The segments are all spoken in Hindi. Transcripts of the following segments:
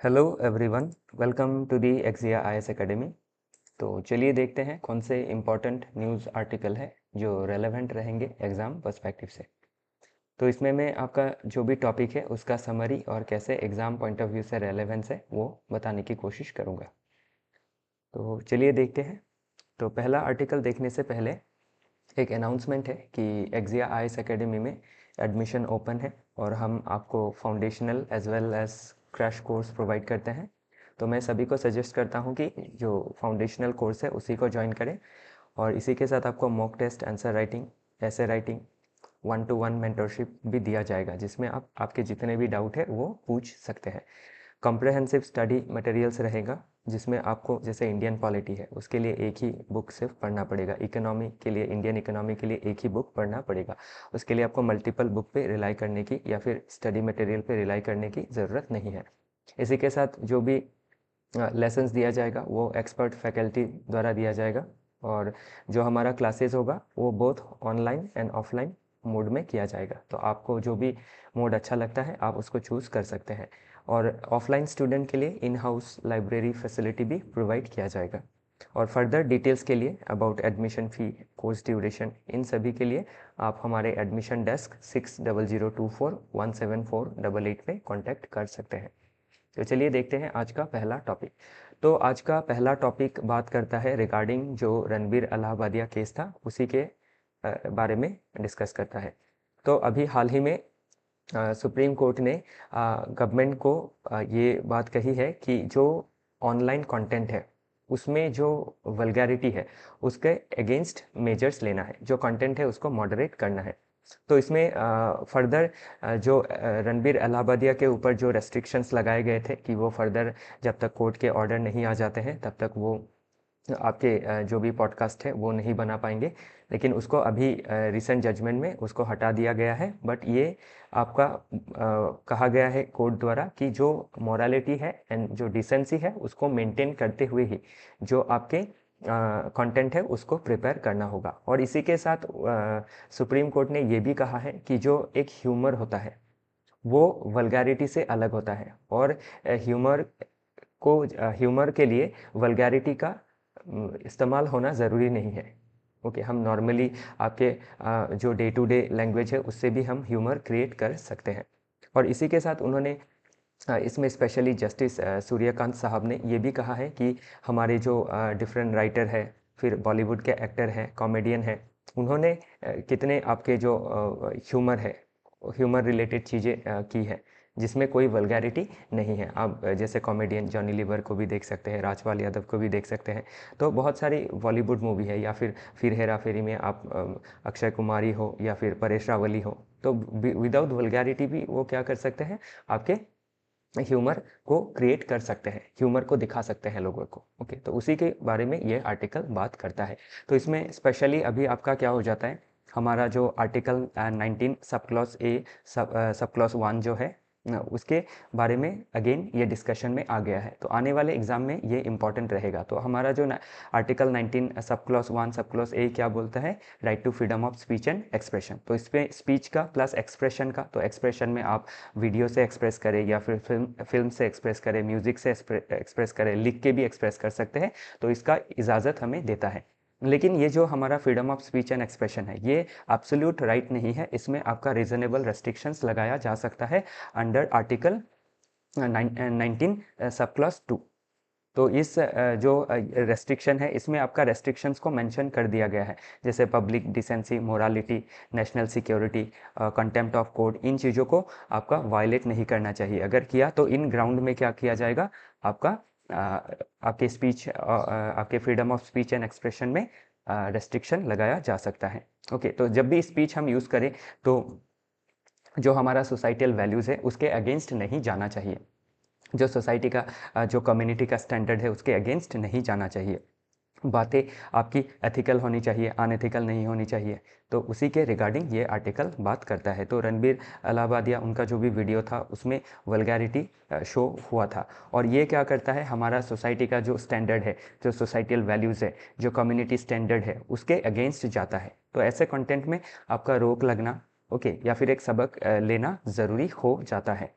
Hello everyone, welcome to the Axia IAS academy. तो चलिए देखते हैं कौन से इम्पोर्टेंट न्यूज़ आर्टिकल है जो रेलेवेंट रहेंगे एग्ज़ाम पर्सपेक्टिव से। तो इसमें मैं आपका जो भी टॉपिक है उसका समरी और कैसे एग्ज़ाम पॉइंट ऑफ व्यू से रेलेवेंस है वो बताने की कोशिश करूँगा। तो चलिए देखते हैं। तो पहला आर्टिकल देखने से पहले एक अनाउंसमेंट है कि एक्सिया आईएएस एकेडमी में एडमिशन ओपन है और हम आपको foundational as well as crash course provide करते हैं। तो मैं सभी को सजेस्ट करता हूँ कि जो फाउंडेशनल कोर्स है उसी को ज्वाइन करें और इसी के साथ आपको मॉक टेस्ट, आंसर राइटिंग, ऐसे राइटिंग, 1-to-1 मेंटरशिप भी दिया जाएगा जिसमें आप आपके जितने भी डाउट है वो पूछ सकते हैं। कॉम्प्रहेंसिव स्टडी मटेरियल्स रहेगा जिसमें आपको जैसे इंडियन पॉलिटी है उसके लिए एक ही बुक सिर्फ पढ़ना पड़ेगा, इकोनॉमी के लिए, इंडियन इकोनॉमी के लिए एक ही बुक पढ़ना पड़ेगा। उसके लिए आपको मल्टीपल बुक पे रिलाई करने की या फिर स्टडी मटेरियल पे रिलाई करने की ज़रूरत नहीं है। इसी के साथ जो भी लेसन्स दिया जाएगा वो एक्सपर्ट फैकल्टी द्वारा दिया जाएगा और जो हमारा क्लासेस होगा वो both online and offline mode में किया जाएगा। तो आपको जो भी मोड अच्छा लगता है आप उसको चूज़ कर सकते हैं और ऑफलाइन स्टूडेंट के लिए इन हाउस लाइब्रेरी फैसिलिटी भी प्रोवाइड किया जाएगा। और फर्दर डिटेल्स के लिए about admission fee, course duration, इन सभी के लिए आप हमारे एडमिशन डेस्क 6002417488 पे कॉन्टैक्ट कर सकते हैं। तो चलिए देखते हैं आज का पहला टॉपिक। तो आज का पहला टॉपिक बात करता है रिगार्डिंग जो रणबीर इलाहाबादिया केस था उसी के बारे में डिस्कस करता है। तो अभी हाल ही में सुप्रीम कोर्ट ने गवर्नमेंट को ये बात कही है कि जो ऑनलाइन कंटेंट है उसमें जो वल्गैरिटी है उसके अगेंस्ट मेजर्स लेना है, जो कंटेंट है उसको मॉडरेट करना है। तो इसमें फर्दर जो रणबीर इलाहाबादिया के ऊपर जो रेस्ट्रिक्शंस लगाए गए थे कि वो फर्दर जब तक कोर्ट के ऑर्डर नहीं आ जाते हैं तब तक वो आपके जो भी पॉडकास्ट है वो नहीं बना पाएंगे, लेकिन उसको अभी रिसेंट जजमेंट में उसको हटा दिया गया है। बट ये आपका कहा गया है कोर्ट द्वारा कि जो मोरालिटी है एंड जो डिसेंसी है उसको मेंटेन करते हुए ही जो आपके कंटेंट है उसको प्रिपेयर करना होगा। और इसी के साथ सुप्रीम कोर्ट ने ये भी कहा है कि जो एक ह्यूमर होता है वो वल्गैरिटी से अलग होता है और ह्यूमर के लिए वल्गैरिटी का इस्तेमाल होना ज़रूरी नहीं है। ओके, हम नॉर्मली आपके जो डे टू डे लैंग्वेज है उससे भी हम ह्यूमर क्रिएट कर सकते हैं। और इसी के साथ उन्होंने इसमें स्पेशली जस्टिस सूर्यकांत साहब ने ये भी कहा है कि हमारे जो डिफरेंट राइटर है, फिर बॉलीवुड के एक्टर हैं, कॉमेडियन हैं, उन्होंने कितने आपके जो ह्यूमर है, ह्यूमर रिलेटेड चीज़ें की है जिसमें कोई वल्गैरिटी नहीं है। आप जैसे कॉमेडियन जॉनी लीवर को भी देख सकते हैं, राजपाल यादव को भी देख सकते हैं। तो बहुत सारी बॉलीवुड मूवी है या फिर हेरा फेरी में आप अक्षय कुमारी हो या फिर परेश रावली हो, तो विदाउट वल्गैरिटी भी वो क्या कर सकते हैं, आपके ह्यूमर को क्रिएट कर सकते हैं, ह्यूमर को दिखा सकते हैं लोगों को। ओके, तो उसी के बारे में ये आर्टिकल बात करता है। तो इसमें स्पेशली अभी आपका क्या हो जाता है, हमारा जो article 19 sub clause A sub clause 1 जो है उसके बारे में अगेन ये डिस्कशन में आ गया है। तो आने वाले एग्जाम में ये इंपॉर्टेंट रहेगा। तो हमारा जो article 19 sub clause 1 sub clause A क्या बोलता है, right to freedom of speech and expression. तो इसमें स्पीच का प्लस एक्सप्रेशन का, तो एक्सप्रेशन में आप वीडियो से एक्सप्रेस करें या फिर फिल्म से एक्सप्रेस करें, म्यूजिक से एक्सप्रेस करें, लिख के भी एक्सप्रेस कर सकते हैं। तो इसका इजाज़त हमें देता है। लेकिन ये जो हमारा freedom of speech and expression है ये एब्सोल्यूट राइट नहीं है, इसमें आपका रीजनेबल रेस्ट्रिक्शंस लगाया जा सकता है अंडर आर्टिकल 19 सब क्लॉज 2। तो इस जो रेस्ट्रिक्शन है इसमें आपका रेस्ट्रिक्शंस को मेंशन कर दिया गया है, जैसे public decency, morality, national security, contempt of court, इन चीज़ों को आपका वायलेट नहीं करना चाहिए। अगर किया तो इन ग्राउंड में क्या किया जाएगा, आपका आपके स्पीच आपके freedom of speech and expression में रेस्ट्रिक्शन लगाया जा सकता है। ओके, तो जब भी स्पीच हम यूज़ करें तो जो हमारा सोसाइटल वैल्यूज़ है उसके अगेंस्ट नहीं जाना चाहिए, जो सोसाइटी का जो कम्युनिटी का स्टैंडर्ड है उसके अगेंस्ट नहीं जाना चाहिए। बातें आपकी एथिकल होनी चाहिए, अनएथिकल नहीं होनी चाहिए। तो उसी के रिगार्डिंग ये आर्टिकल बात करता है। तो रणबीर इलाहाबादिया उनका जो भी वीडियो था उसमें वल्गैरिटी शो हुआ था और ये क्या करता है, हमारा सोसाइटी का जो स्टैंडर्ड है, जो सोसाइटल वैल्यूज़ है, जो कम्युनिटी स्टैंडर्ड है उसके अगेंस्ट जाता है। तो ऐसे कंटेंट में आपका रोक लगना, ओके, या फिर एक सबक लेना ज़रूरी हो जाता है।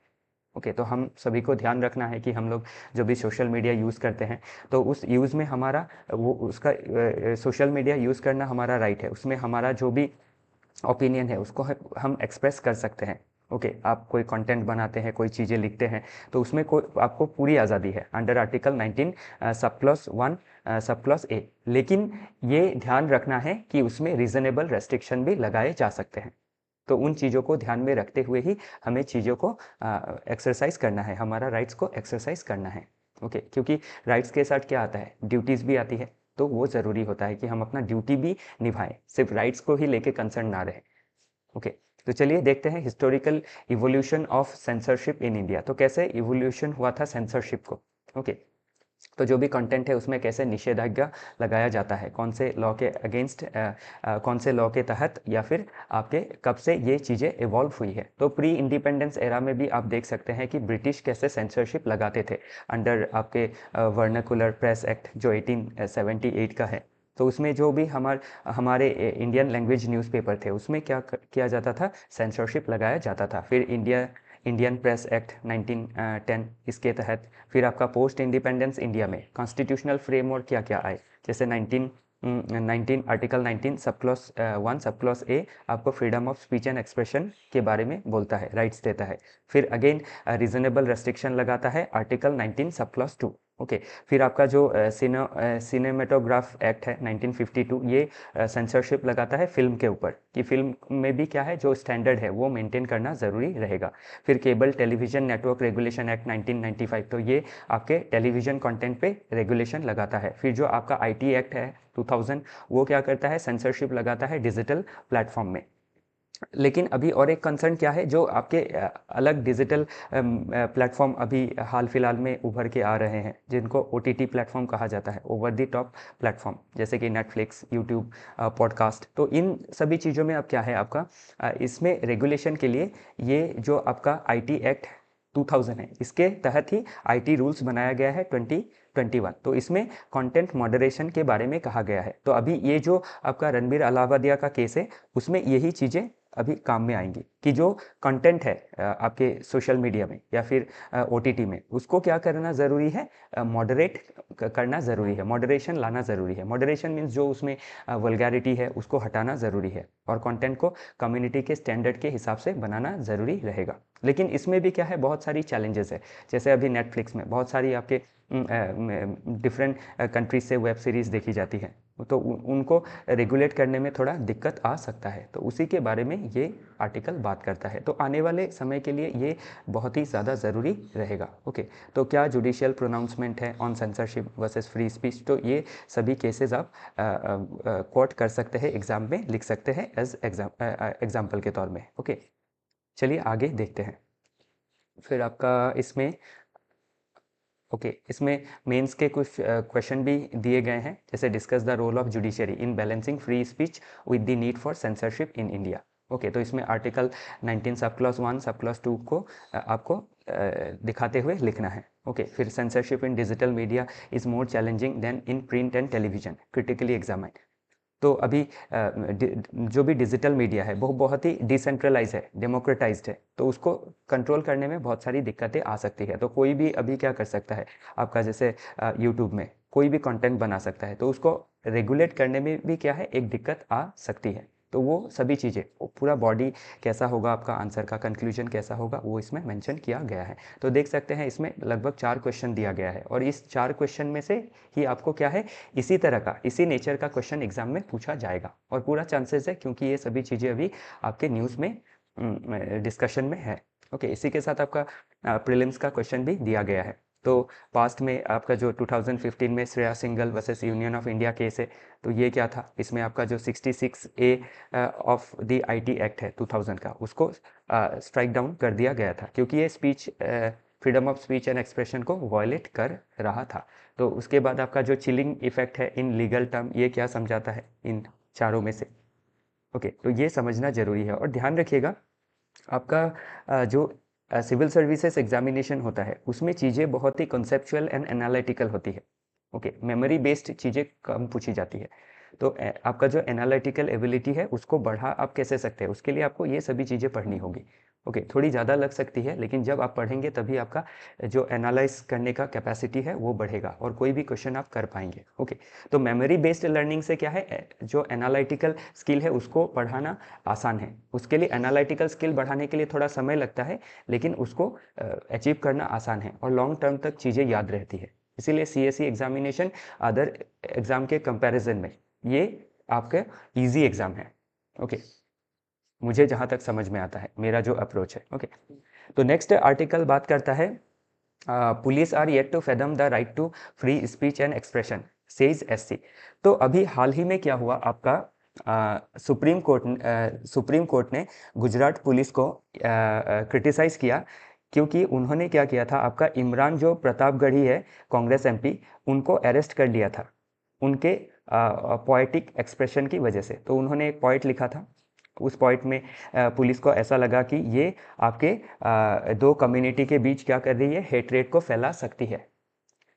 ओके, तो हम सभी को ध्यान रखना है कि हम लोग जो भी सोशल मीडिया यूज़ करते हैं, तो उस यूज़ में हमारा वो उसका सोशल मीडिया यूज़ करना हमारा राइट है, उसमें हमारा जो भी ओपिनियन है उसको हम एक्सप्रेस कर सकते हैं। ओके, आप कोई कंटेंट बनाते हैं, कोई चीज़ें लिखते हैं, तो उसमें कोई आपको पूरी आज़ादी है under article 19 sub clause 1 sub clause A. लेकिन ये ध्यान रखना है कि उसमें रीज़नेबल रेस्ट्रिक्शन भी लगाए जा सकते हैं। तो उन चीज़ों को ध्यान में रखते हुए ही हमें चीज़ों को एक्सरसाइज करना है, हमारा राइट्स को एक्सरसाइज करना है। ओके, क्योंकि राइट्स के साथ क्या आता है, ड्यूटीज़ भी आती है, तो वो ज़रूरी होता है कि हम अपना ड्यूटी भी निभाएं, सिर्फ राइट्स को ही लेके कंसर्न ना रहे। ओके, तो चलिए देखते हैं historical evolution of censorship in India. तो कैसे इवोल्यूशन हुआ था सेंसरशिप को। ओके, तो जो भी कंटेंट है उसमें कैसे निषेधाज्ञा लगाया जाता है, कौन से लॉ के अगेंस्ट, कौन से लॉ के तहत, या फिर आपके कब से ये चीज़ें इवॉल्व हुई है। तो प्री इंडिपेंडेंस एरा में भी आप देख सकते हैं कि ब्रिटिश कैसे सेंसरशिप लगाते थे अंडर आपके वर्नाकुलर प्रेस एक्ट जो 1878 का है। तो उसमें जो भी हमारे इंडियन लैंग्वेज न्यूज़पेपर थे उसमें क्या किया जाता था, सेंसरशिप लगाया जाता था। फिर इंडियन प्रेस एक्ट 1910 इसके तहत फिर आपका पोस्ट इंडिपेंडेंस इंडिया में कॉन्स्टिट्यूशनल फ्रेमवर्क क्या क्या आए, जैसे 19 article 19 sub clause 1 sub clause A आपको freedom of speech and expression के बारे में बोलता है, राइट्स देता है। फिर अगेन रीजनेबल रेस्ट्रिक्शन लगाता है आर्टिकल 19 सब क्लॉज 2। ओके, फिर आपका जो सिनेमेटोग्राफ एक्ट है 1952, ये सेंसरशिप लगाता है फिल्म के ऊपर कि फिल्म में भी क्या है, जो स्टैंडर्ड है वो मेंटेन करना ज़रूरी रहेगा। फिर cable television network regulation act 1995, तो ये आपके टेलीविज़न कंटेंट पे रेगुलेशन लगाता है। फिर जो आपका आईटी एक्ट है 2000, वो क्या करता है, सेंसरशिप लगाता है डिजिटल प्लेटफॉर्म में। लेकिन अभी और एक कंसर्न क्या है, जो आपके अलग डिजिटल प्लेटफॉर्म अभी हाल फिलहाल में उभर के आ रहे हैं, जिनको ओटीटी प्लेटफॉर्म कहा जाता है, ओवर द टॉप प्लेटफॉर्म, जैसे कि नेटफ्लिक्स, यूट्यूब, पॉडकास्ट। तो इन सभी चीज़ों में अब क्या है आपका, इसमें रेगुलेशन के लिए ये जो आपका आईटी एक्ट 2000 है, इसके तहत ही आईटी रूल्स बनाया गया है 2021। तो इसमें कंटेंट मॉडरेशन के बारे में कहा गया है। तो अभी ये जो आपका रणबीर अलाहाबादिया का केस है, उसमें यही चीज़ें अभी काम में आएंगी कि जो कंटेंट है आपके सोशल मीडिया में या फिर ओटीटी में, उसको क्या करना ज़रूरी है, मॉडरेट करना ज़रूरी है, मॉडरेशन लाना ज़रूरी है। मॉडरेशन मीन्स जो उसमें वल्गैरिटी है उसको हटाना ज़रूरी है, और कंटेंट को कम्युनिटी के स्टैंडर्ड के हिसाब से बनाना ज़रूरी रहेगा। लेकिन इसमें भी क्या है, बहुत सारी चैलेंजेस है। जैसे अभी नेटफ्लिक्स में बहुत सारी आपके डिफरेंट कंट्रीज से वेब सीरीज़ देखी जाती है, तो उनको रेगुलेट करने में थोड़ा दिक्कत आ सकता है। तो उसी के बारे में ये आर्टिकल बात करता है। तो आने वाले समय के लिए ये बहुत ही ज़्यादा ज़रूरी रहेगा। ओके, तो क्या जुडिशियल प्रोनाउंसमेंट है on censorship versus free speech, तो ये सभी केसेस आप कोट कर सकते हैं, एग्ज़ाम में लिख सकते हैं एज एग्जाम्पल के तौर में। ओके, चलिए आगे देखते हैं। फिर आपका इसमें इसमें मेंस के कुछ क्वेश्चन भी दिए गए हैं, जैसे discuss the role of judiciary in balancing free speech with the need for censorship in India. Okay, तो इसमें article 19 sub clause 1 sub clause 2 को आपको दिखाते हुए लिखना है। ओके, फिर censorship in digital media is more challenging than in print and television, critically examine. तो अभी जो भी डिजिटल मीडिया है वो बहुत ही डिसेंट्रलाइज है, डेमोक्रेटाइज्ड है, तो उसको कंट्रोल करने में बहुत सारी दिक्कतें आ सकती है। तो कोई भी अभी क्या कर सकता है, आपका जैसे यूट्यूब में कोई भी कंटेंट बना सकता है, तो उसको रेगुलेट करने में भी क्या है, एक दिक्कत आ सकती है। तो वो सभी चीज़ें, पूरा बॉडी कैसा होगा, आपका आंसर का कंक्लूजन कैसा होगा, वो इसमें मेंशन किया गया है। तो देख सकते हैं इसमें लगभग 4 क्वेश्चन दिया गया है, और इस 4 क्वेश्चन में से ही आपको क्या है, इसी तरह का, इसी नेचर का क्वेश्चन एग्जाम में पूछा जाएगा, और पूरा चांसेस है, क्योंकि ये सभी चीज़ें अभी आपके न्यूज़ में डिस्कशन में है। ओके, इसी के साथ आपका प्रीलिम्स का क्वेश्चन भी दिया गया है। तो पास्ट में आपका जो 2015 में Shreya single versus union of India case है, तो ये क्या था, इसमें आपका जो 66A of the IT act है 2000 का, उसको स्ट्राइक डाउन कर दिया गया था, क्योंकि ये speech freedom of speech and expression को वायलेट कर रहा था। तो उसके बाद आपका जो चिलिंग इफेक्ट है इन लीगल टर्म, ये क्या समझाता है इन चारों में से। ओके, तो ये समझना जरूरी है, और ध्यान रखिएगा आपका जो सिविल सर्विसेज एग्जामिनेशन होता है उसमें चीज़ें बहुत ही कॉन्सेप्चुअल एंड एनालिटिकल होती है। ओके, मेमोरी बेस्ड चीज़ें कम पूछी जाती है। तो आपका जो एनालिटिकल एबिलिटी है उसको बढ़ा आप कैसे सकते हैं, उसके लिए आपको ये सभी चीज़ें पढ़नी होगी। ओके, थोड़ी ज़्यादा लग सकती है, लेकिन जब आप पढ़ेंगे तभी आपका जो एनालाइज करने का कैपेसिटी है वो बढ़ेगा और कोई भी क्वेश्चन आप कर पाएंगे। ओके, तो मेमोरी बेस्ड लर्निंग से क्या है, जो एनालिटिकल स्किल है उसको बढ़ाना आसान है। उसके लिए एनालिटिकल स्किल बढ़ाने के लिए थोड़ा समय लगता है, लेकिन उसको अचीव करना आसान है और लॉन्ग टर्म तक चीज़ें याद रहती है। इसीलिए CSE एग्जामिनेशन अदर एग्ज़ाम के कंपैरिजन में ये आपका ईजी एग्ज़ाम है। ओके, मुझे जहाँ तक समझ में आता है, मेरा जो अप्रोच है। ओके, तो नेक्स्ट आर्टिकल बात करता है police are yet to fathom the right to free speech and expression says SC। तो अभी हाल ही में क्या हुआ, आपका सुप्रीम कोर्ट ने गुजरात पुलिस को क्रिटिसाइज़ किया, क्योंकि उन्होंने क्या किया था, आपका इमरान जो प्रतापगढ़ी है कांग्रेस MP, उनको अरेस्ट कर लिया था उनके पोएटिक एक्सप्रेशन की वजह से। तो उन्होंने एक पोइट लिखा था, उस पॉइंट में पुलिस को ऐसा लगा कि ये आपके दो कम्युनिटी के बीच क्या कर रही है, हेटरेट को फैला सकती है।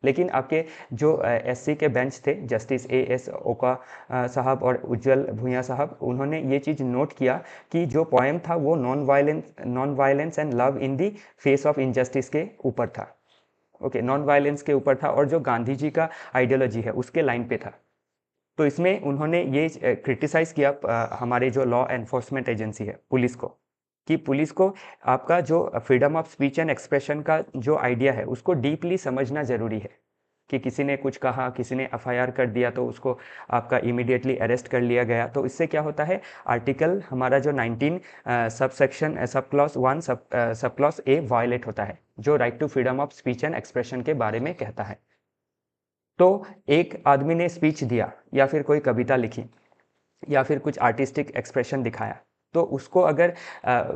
लेकिन आपके जो SC के बेंच थे, जस्टिस AS ओका साहब और उज्जवल भुइयां साहब, उन्होंने ये चीज़ नोट किया कि जो पोएम था वो non violence and love in the face of injustice के ऊपर था। ओके, नॉन वायलेंस के ऊपर था और जो गांधी जी का आइडियोलॉजी है उसके लाइन पे था। तो इसमें उन्होंने ये क्रिटिसाइज़ किया हमारे जो लॉ एनफोर्समेंट एजेंसी है पुलिस को, कि पुलिस को आपका जो freedom of speech and expression का जो आइडिया है उसको डीपली समझना ज़रूरी है। कि किसी ने कुछ कहा, किसी ने FIR कर दिया तो उसको आपका इमीडिएटली अरेस्ट कर लिया गया, तो इससे क्या होता है, आर्टिकल हमारा जो 19 subsection sub clause 1 sub clause A violet होता है, जो right to freedom of speech and expression के बारे में कहता है। तो एक आदमी ने स्पीच दिया या फिर कोई कविता लिखी या फिर कुछ आर्टिस्टिक एक्सप्रेशन दिखाया, तो उसको अगर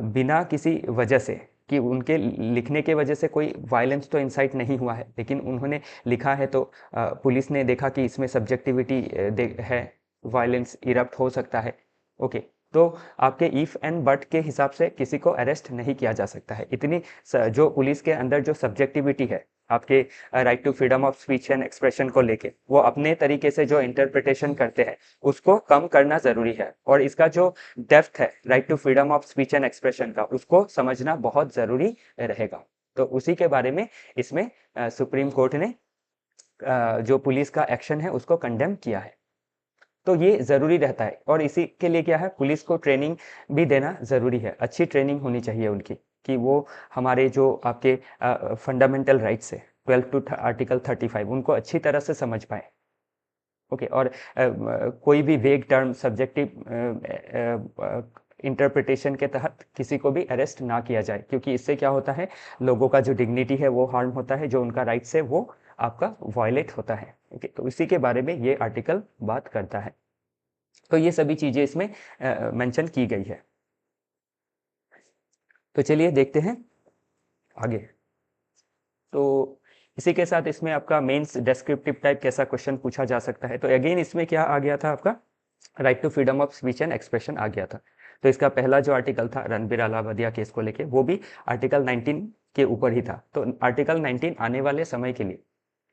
बिना किसी वजह से, कि उनके लिखने के वजह से कोई वायलेंस तो इंसाइट नहीं हुआ है, लेकिन उन्होंने लिखा है, तो पुलिस ने देखा कि इसमें सब्जेक्टिविटी है, वायलेंस इरप्ट हो सकता है। ओके, तो आपके इफ एंड बट के हिसाब से किसी को अरेस्ट नहीं किया जा सकता है। इतनी जो पुलिस के अंदर जो सब्जेक्टिविटी है आपके right to freedom of speech and expression को लेके, वो अपने तरीके से जो इंटरप्रिटेशन करते हैं उसको कम करना जरूरी है, और इसका जो डेप्थ है right to freedom of speech and expression का, उसको समझना बहुत जरूरी रहेगा। तो उसी के बारे में इसमें सुप्रीम कोर्ट ने जो पुलिस का एक्शन है उसको कंडेम किया है। तो ये ज़रूरी रहता है, और इसी के लिए क्या है, पुलिस को ट्रेनिंग भी देना ज़रूरी है। अच्छी ट्रेनिंग होनी चाहिए उनकी, कि वो हमारे जो आपके फंडामेंटल राइट्स है 12 टू आर्टिकल 35 उनको अच्छी तरह से समझ पाए। ओके, और कोई भी वेग टर्म सब्जेक्टिव इंटरप्रिटेशन के तहत किसी को भी अरेस्ट ना किया जाए, क्योंकि इससे क्या होता है, लोगों का जो डिग्निटी है वो हार्म होता है, जो उनका राइट्स है वो आपका वायलेट होता है। ओके, तो इसी के बारे में ये आर्टिकल बात करता है। तो ये सभी चीज़ें इसमें मेंशन की गई है। तो चलिए देखते हैं आगे। तो इसी के साथ इसमें आपका मेंस डेस्क्रिप्टिव टाइप कैसा क्वेश्चन पूछा जा सकता है। तो अगेन इसमें क्या आ गया था, आपका right to freedom of speech and expression आ गया था। तो इसका पहला जो आर्टिकल था रणबीर अलाहाबादिया केस को लेके, वो भी आर्टिकल 19 के ऊपर ही था। तो आर्टिकल 19 आने वाले समय के लिए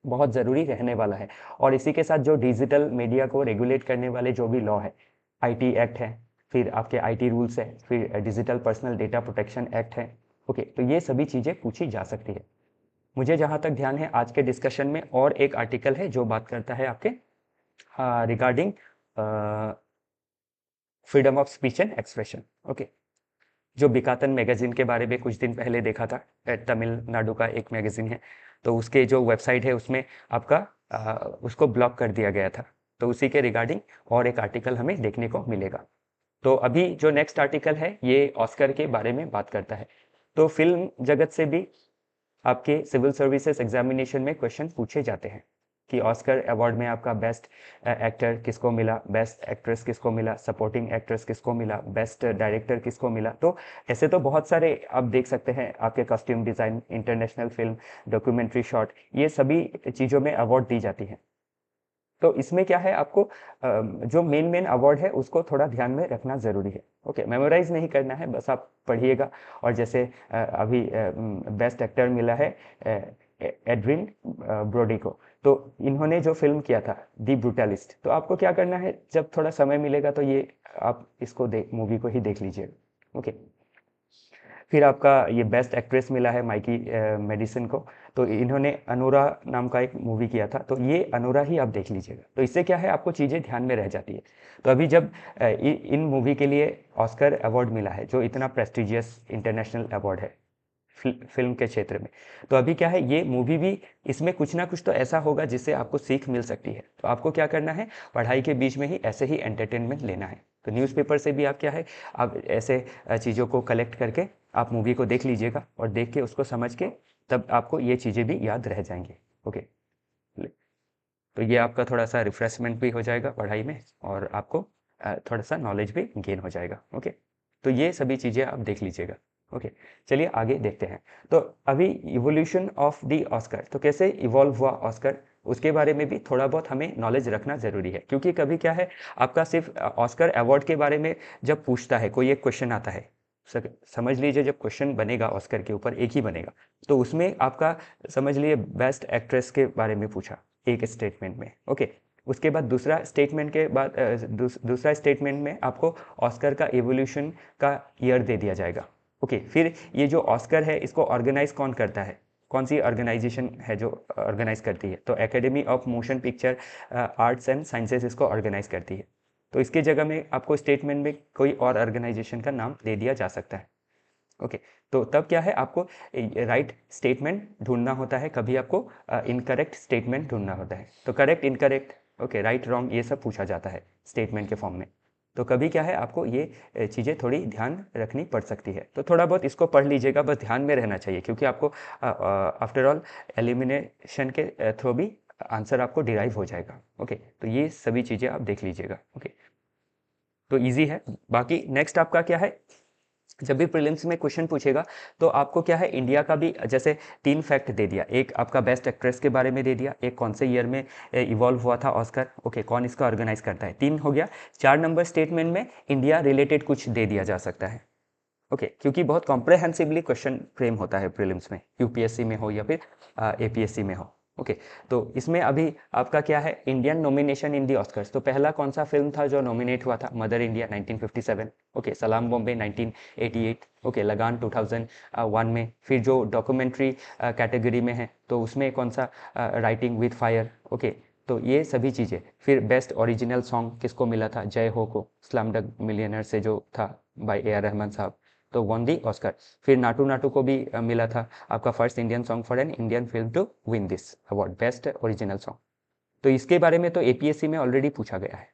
बहुत ज़रूरी रहने वाला है। और इसी के साथ जो डिजिटल मीडिया को रेगुलेट करने वाले जो भी लॉ है, IT एक्ट है, फिर आपके IT रूल्स है, फिर digital personal data protection act है। ओके, तो ये सभी चीज़ें पूछी जा सकती है। मुझे जहाँ तक ध्यान है आज के डिस्कशन में और एक आर्टिकल है जो बात करता है आपके regarding freedom of speech and expression. Okay, जो बिकातन मैगजीन के बारे में कुछ दिन पहले देखा था, तमिलनाडु का एक मैगजीन है, तो उसके जो वेबसाइट है उसमें आपका उसको ब्लॉक कर दिया गया था। तो उसी के रिगार्डिंग और एक आर्टिकल हमें देखने को मिलेगा। तो अभी जो नेक्स्ट आर्टिकल है ये ऑस्कर के बारे में बात करता है। तो फिल्म जगत से भी आपके सिविल सर्विसेज एग्जामिनेशन में क्वेश्चन पूछे जाते हैं कि ऑस्कर अवार्ड में आपका बेस्ट एक्टर किसको मिला, बेस्ट एक्ट्रेस किसको मिला, सपोर्टिंग एक्ट्रेस किसको मिला, बेस्ट डायरेक्टर किसको मिला। तो ऐसे तो बहुत सारे आप देख सकते हैं, आपके costume design, international film, documentary shot, ये सभी चीज़ों में अवार्ड दी जाती हैं। तो इसमें क्या है, आपको जो मेन अवार्ड है उसको थोड़ा ध्यान में रखना ज़रूरी है। ओके, मेमोराइज नहीं करना है, बस आप पढ़िएगा। और जैसे अभी बेस्ट एक्टर मिला है एड्रिन ब्रोडी को, तो इन्होंने जो फिल्म किया था दी ब्रूटलिस्ट, तो आपको क्या करना है, जब थोड़ा समय मिलेगा तो ये आप इसको मूवी को ही देख लीजिएगा। ओके, फिर आपका ये बेस्ट एक्ट्रेस मिला है माइकी मेडिसन को। तो इन्होंने अनोरा नाम का एक मूवी किया था, तो ये अनोरा ही आप देख लीजिएगा। तो इससे क्या है, आपको चीज़ें ध्यान में रह जाती है। तो अभी जब इन मूवी के लिए ऑस्कर अवार्ड मिला है, जो इतना प्रेस्टिजियस इंटरनेशनल अवार्ड है फिल्म के क्षेत्र में, तो अभी क्या है, ये मूवी भी इसमें कुछ ना कुछ तो ऐसा होगा जिससे आपको सीख मिल सकती है। तो आपको क्या करना है, पढ़ाई के बीच में ही ऐसे ही एंटरटेनमेंट लेना है। तो न्यूज़पेपर से भी आप क्या है, आप ऐसे चीज़ों को कलेक्ट करके आप मूवी को देख लीजिएगा, और देख के उसको समझ के तब आपको ये चीज़ें भी याद रह जाएंगी। ओके, तो ये आपका थोड़ा सा रिफ्रेशमेंट भी हो जाएगा पढ़ाई में, और आपको थोड़ा सा नॉलेज भी गेन हो जाएगा। ओके, तो ये सभी चीज़ें आप देख लीजिएगा। ओके, चलिए आगे देखते हैं। तो अभी इवोल्यूशन ऑफ द ऑस्कर, तो कैसे इवॉल्व हुआ ऑस्कर, उसके बारे में भी थोड़ा बहुत हमें नॉलेज रखना ज़रूरी है। क्योंकि कभी क्या है, आपका सिर्फ ऑस्कर अवार्ड के बारे में जब पूछता है कोई, एक क्वेश्चन आता है, समझ लीजिए जब क्वेश्चन बनेगा ऑस्कर के ऊपर, एक ही बनेगा, तो उसमें आपका समझ लीजिए बेस्ट एक्ट्रेस के बारे में पूछा एक स्टेटमेंट में। ओके, उसके बाद दूसरा स्टेटमेंट के बाद दूसरा स्टेटमेंट में आपको ऑस्कर का एवोल्यूशन का ईयर दे दिया जाएगा। ओके, फिर ये जो ऑस्कर है, इसको ऑर्गेनाइज कौन करता है, कौन सी ऑर्गेनाइजेशन है जो ऑर्गेनाइज करती है, तो academy of motion picture arts and sciences इसको ऑर्गेनाइज करती है। तो इसके जगह में आपको स्टेटमेंट में कोई और ऑर्गेनाइजेशन का नाम दे दिया जा सकता है। ओके, तो तब क्या है, आपको राइट स्टेटमेंट ढूंढना होता है, कभी आपको इनकरेक्ट स्टेटमेंट ढूंढना होता है। तो correct, incorrect, okay, right, wrong, ये सब पूछा जाता है स्टेटमेंट के फॉर्म में। तो कभी क्या है, आपको ये चीज़ें थोड़ी ध्यान रखनी पड़ सकती है। तो थोड़ा बहुत इसको पढ़ लीजिएगा, बस ध्यान में रहना चाहिए, क्योंकि आपको आफ्टर ऑल एलिमिनेशन के थ्रू भी आंसर आपको डिराइव हो जाएगा। ओके, तो ये सभी चीज़ें आप देख लीजिएगा। ओके, तो ईजी है। बाकी नेक्स्ट आपका क्या है, जब भी प्रीलिम्स में क्वेश्चन पूछेगा, तो आपको क्या है, इंडिया का भी जैसे 3 फैक्ट दे दिया, एक आपका बेस्ट एक्ट्रेस के बारे में दे दिया, एक कौन से ईयर में इवॉल्व हुआ था ऑस्कर, ओके, कौन इसका ऑर्गेनाइज करता है, 3 हो गया। 4 नंबर स्टेटमेंट में इंडिया रिलेटेड कुछ दे दिया जा सकता है। ओके, क्योंकि बहुत कॉम्प्रहेंसिवली क्वेश्चन फ्रेम होता है प्रीलिम्स में, यूपीएससी में हो या फिर एपीएससी में हो। ओके, तो इसमें अभी आपका क्या है, Indian nomination in the Oscars, तो पहला कौन सा फिल्म था जो नॉमिनेट हुआ था, मदर इंडिया 1957, ओके, सलाम बॉम्बे 1988, ओके, लगान 2001 में। फिर जो डॉक्यूमेंट्री कैटेगरी में है, तो उसमें कौन सा, राइटिंग विद फायर, ओके, तो ये सभी चीज़ें। फिर बेस्ट ओरिजिनल सॉन्ग किसको मिला था, जय हो को, स्लमडॉग मिलियनेयर से जो था बाय ए आर रहमान साहब, तो वन दी ऑस्कर। फिर नाटू नाटू को भी मिला था आपका first Indian song for an Indian film to win this award, best original song. तो इसके बारे में तो एपीएससी में ऑलरेडी पूछा गया है।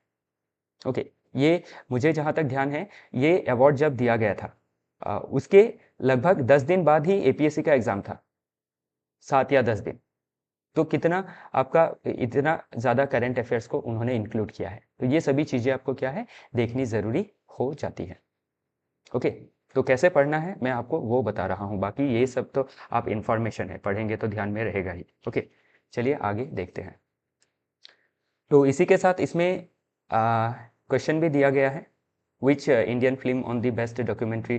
ओके, ये मुझे जहाँ तक ध्यान है, ये अवार्ड जब दिया गया था उसके लगभग 10 दिन बाद ही एपीएससी का एग्ज़ाम था, 7 या 10 दिन। तो कितना आपका इतना ज़्यादा करंट अफेयर्स को उन्होंने इंक्लूड किया है। तो ये सभी चीज़ें आपको क्या है, देखनी ज़रूरी हो जाती है। ओके, तो कैसे पढ़ना है मैं आपको वो बता रहा हूँ, बाकी ये सब तो आप इन्फॉर्मेशन है, पढ़ेंगे तो ध्यान में रहेगा ही। ओके, चलिए आगे देखते हैं। तो इसी के साथ इसमें क्वेश्चन भी दिया गया है, which Indian film on the best documentary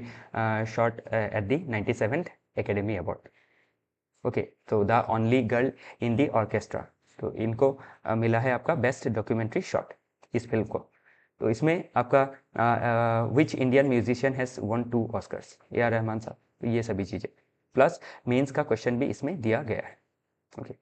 short at the 97th academy award. Okay, तो the only girl in the orchestra, तो इनको मिला है आपका बेस्ट डॉक्यूमेंट्री शॉट इस फिल्म को। तो इसमें आपका which Indian musician has won 2 Oscars, A R Rahman साहब। तो ये सभी चीज़ें प्लस मेंस का क्वेश्चन भी इसमें दिया गया है। ओके,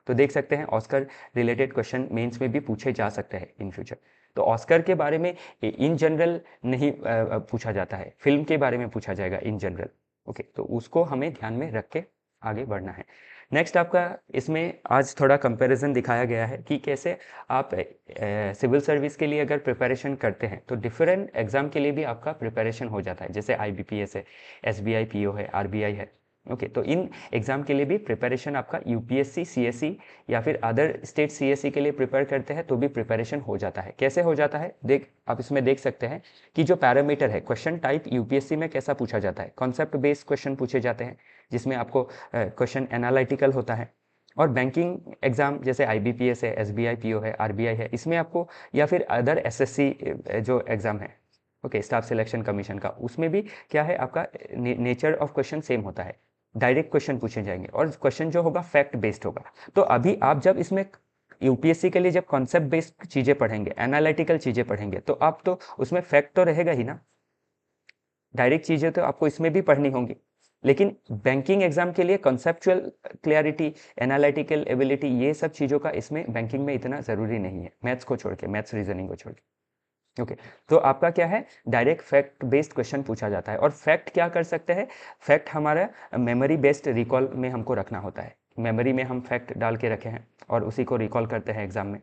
तो देख सकते हैं ऑस्कर रिलेटेड क्वेश्चन मेंस में भी पूछे जा सकते हैं इन फ्यूचर। तो ऑस्कर के बारे में इन जनरल नहीं पूछा जाता है, फिल्म के बारे में पूछा जाएगा इन जनरल। ओके, तो उसको हमें ध्यान में रख के आगे बढ़ना है। नेक्स्ट आपका इसमें आज थोड़ा कंपैरिजन दिखाया गया है कि कैसे आप सिविल सर्विस के लिए अगर प्रिपरेशन करते हैं, तो डिफरेंट एग्जाम के लिए भी आपका प्रिपरेशन हो जाता है, जैसे आईबीपीएस है, एसबीआई पीओ है, आरबीआई है। ओके, तो इन एग्जाम के लिए भी प्रिपरेशन आपका यूपीएससी, सीएससी या फिर अदर स्टेट सीएससी के लिए प्रिपेयर करते हैं, तो भी प्रिपरेशन हो जाता है। कैसे हो जाता है, आप इसमें देख सकते हैं कि जो पैरामीटर है, क्वेश्चन टाइप यूपीएससी में कैसा पूछा जाता है, कॉन्सेप्ट बेस्ड क्वेश्चन पूछे जाते हैं, जिसमें आपको क्वेश्चन एनालिटिकल होता है। और बैंकिंग एग्जाम जैसे आईबीपीएस है, एसबीआई पीओ है, आरबीआई है, इसमें आपको या फिर अदर एसएससी जो एग्जाम है, ओके, स्टाफ सिलेक्शन कमीशन का, उसमें भी क्या है, आपका नेचर ऑफ क्वेश्चन सेम होता है, डायरेक्ट क्वेश्चन पूछे जाएंगे और क्वेश्चन जो होगा फैक्ट बेस्ड होगा। तो अभी आप जब इसमें यूपीएससी के लिए जब कॉन्सेप्ट बेस्ड चीज़ें पढ़ेंगे, एनालिटिकल चीज़ें पढ़ेंगे, तो आप तो उसमें फैक्ट तो रहेगा ही ना, डायरेक्ट चीज़ें तो आपको इसमें भी पढ़नी होंगी, लेकिन बैंकिंग एग्जाम के लिए कॉन्सेप्चुअल क्लियरिटी, एनालिटिकल एबिलिटी, ये सब चीज़ों का इसमें बैंकिंग में इतना ज़रूरी नहीं है, मैथ्स को छोड़ के, मैथ्स रीजनिंग को छोड़ के। ओके तो आपका क्या है, डायरेक्ट फैक्ट बेस्ड क्वेश्चन पूछा जाता है। और फैक्ट क्या कर सकते हैं, फैक्ट हमारा मेमोरी बेस्ड रिकॉल में हमको रखना होता है, मेमोरी में हम फैक्ट डाल के रखे हैं और उसी को रिकॉल करते हैं एग्जाम में।